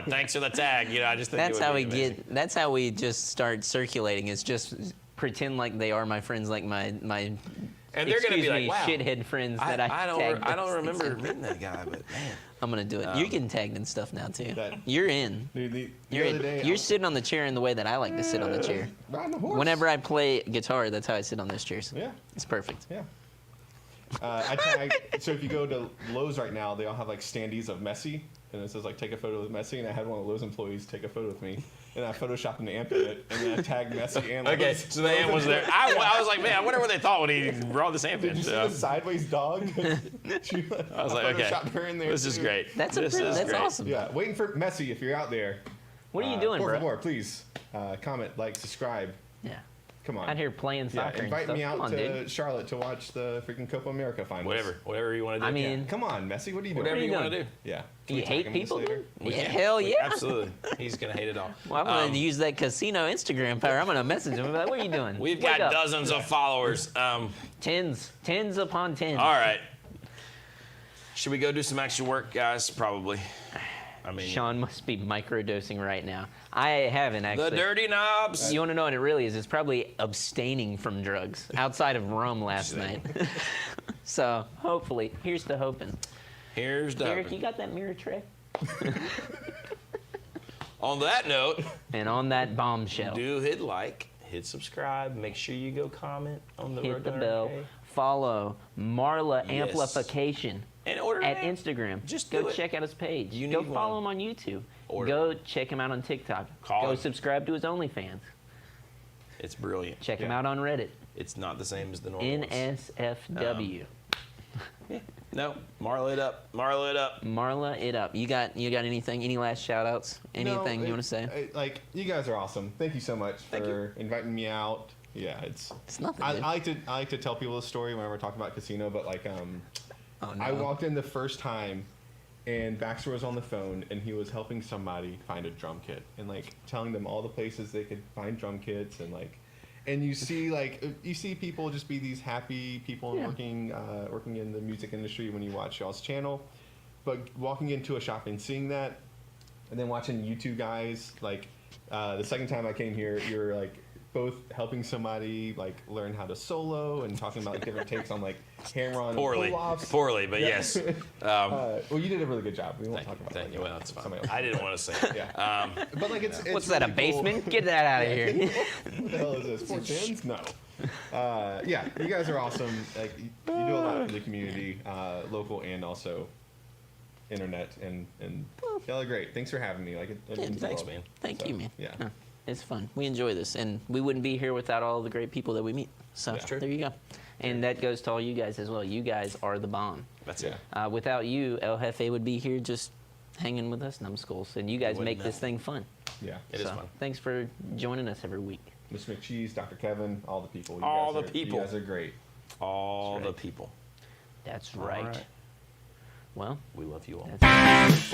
A: Thanks for the tag. I just think
B: That's
A: it would
B: how
A: be
B: we
A: amazing.
B: get. That's how we just start circulating. Is just pretend like they are my friends, like my
A: And they're gonna be
B: excuse
A: like,
B: me,
A: wow.
B: shithead friends that I
A: I
B: tagged
A: don't
B: this
A: remember
B: thing.
A: meeting that guy, but man.
B: I'm gonna do it. You're getting tagged and stuff now too.
C: That-
B: You're in.
C: Dude, the
B: You're
C: other
B: in.
C: day,
B: You're sitting on the chair in the way that I like to sit on the chair.
C: riding a horse.
B: Whenever I play guitar, that's how I sit on those chairs.
C: Yeah.
B: It's perfect.
C: Yeah. So if you go to Lowe's right now, they all have like standees of Messi, and it says like take a photo with Messi, and I had one of Lowe's employees take a photo with me, and I photoshopped an amp in it, and then I tagged Messi and
A: Okay,
C: Lowe's.
A: so the amp was there. I was like, man, I wonder what they thought when he brought this amp
C: Did
A: in.
C: you see the sideways dog? I
A: was like, okay,
C: her in there
A: this is
C: too.
A: great.
B: That's
A: This is
B: that's
A: great.
B: awesome.
C: Yeah, waiting for Messi if you're out there.
B: What are you doing,
C: por
B: bro?
C: favor, please comment, like, subscribe.
B: Yeah.
C: Come on.
B: Out here playing
C: Yeah,
B: soccer and
C: invite
B: stuff.
C: me
B: Come
C: out
B: on,
C: to
B: dude.
C: Charlotte to watch the freaking Copa America finals.
A: Whatever you want to do.
B: I mean,
C: Yeah, come on, Messi. What are you doing?
A: whatever
B: are
A: you
B: you
A: want to
B: doing?
A: do.
C: Yeah.
B: do
C: Can
B: you
C: we
B: hate
C: tag him this
B: people,
C: later?
B: dude?
A: We
B: Yeah,
A: can.
B: hell yeah.
A: Absolutely. He's gonna hate it all.
B: Well, I'm going to use that casino Instagram power. I'm going to message him. Like, what are you doing?
A: We've
B: Wake
A: got
B: up.
A: dozens of followers.
B: Tens upon tens.
A: All right. Should we go do some actual work, guys? Probably. I mean,
B: Sean must be microdosing right now. I haven't
A: the
B: actually.
A: dirty knobs.
B: You want to know what it really is? It's probably abstaining from drugs outside of rum last night. So hopefully, here's to hoping.
A: Here's
B: Eric,
A: Doug.
B: you got that mirror tray?
A: On that note,
B: And on that bombshell,
A: do hit like, hit subscribe. Make sure you go comment on the
B: hit
A: road
B: the
A: to
B: bell.
A: 100K.
B: Follow Marla
A: Yes.
B: Amplification
A: And order
B: at
A: an amp.
B: Instagram.
A: Just
B: go
A: do it.
B: check out his page.
A: You
B: Go
A: need
B: follow
A: one.
B: him on YouTube.
A: Order
B: Go check him out on TikTok.
A: Call
B: Go
A: him.
B: subscribe to his OnlyFans.
A: It's brilliant.
B: Check him
C: Yeah.
B: out on Reddit.
A: It's not the same as the normal ones.
B: NSFW.
A: No, Marla it up. Marla it up.
B: Marla it up. You got anything? Any last shout outs? Anything you want to say?
C: Like, you guys are awesome. Thank you so much
A: Thank
C: for inviting me out. Yeah, it's
B: nothing,
C: I
B: dude.
C: like to tell people the story whenever we're talking about casino, but like
B: Oh, no.
C: I walked in the first time and Baxter was on the phone and he was helping somebody find a drum kit and like telling them all the places they could find drum kits and you see people just be these happy people
B: Yeah.
C: working in the music industry when you watch y'all's channel, but walking into a shop and seeing that and then watching you two guys the second time I came here, you were like both helping somebody like learn how to solo and talking about like, different takes on like hammer-on pull-offs.
A: Poorly, but
C: Yeah.
A: yes.
C: Well, you did a really good job. We won't
A: Thank
C: talk
A: you.
C: about
A: Thank
C: that.
A: you. Well, it's fine.
C: Somebody else.
A: I didn't want to say it.
C: Yeah. But like it's
B: What's that? A
C: really cool.
B: basement? Get that out of here.
C: What the hell is this? 4 tens? No. Yeah, you guys are awesome. Like you do a lot for the community, local and also internet, and y'all are great. Thanks for having me. Like it means the
A: Thanks,
C: world.
A: man.
B: Thank you, man.
C: Yeah.
B: Huh. It's fun. We enjoy this, and we wouldn't be here without all the great people that we meet. So
C: That's true.
B: there you go. And that goes to all you guys as well. You guys are the bomb.
A: That's
C: Yeah.
A: it.
B: Without you, El Jefe would be here just hanging with us numbskulls, and you guys
A: wouldn't
B: make
A: know.
B: this thing fun.
C: Yeah.
A: It is fun.
B: Thanks for joining us every week.
C: Mr. McCheese, Dr. Kevin, all the people. You
A: All
C: guys
A: the
C: are-
A: people.
C: You guys are great.
A: All
B: That's
A: the
B: right.
A: people.
B: That's
A: All
B: right.
A: right.
B: Well,
A: We love you all.
B: that's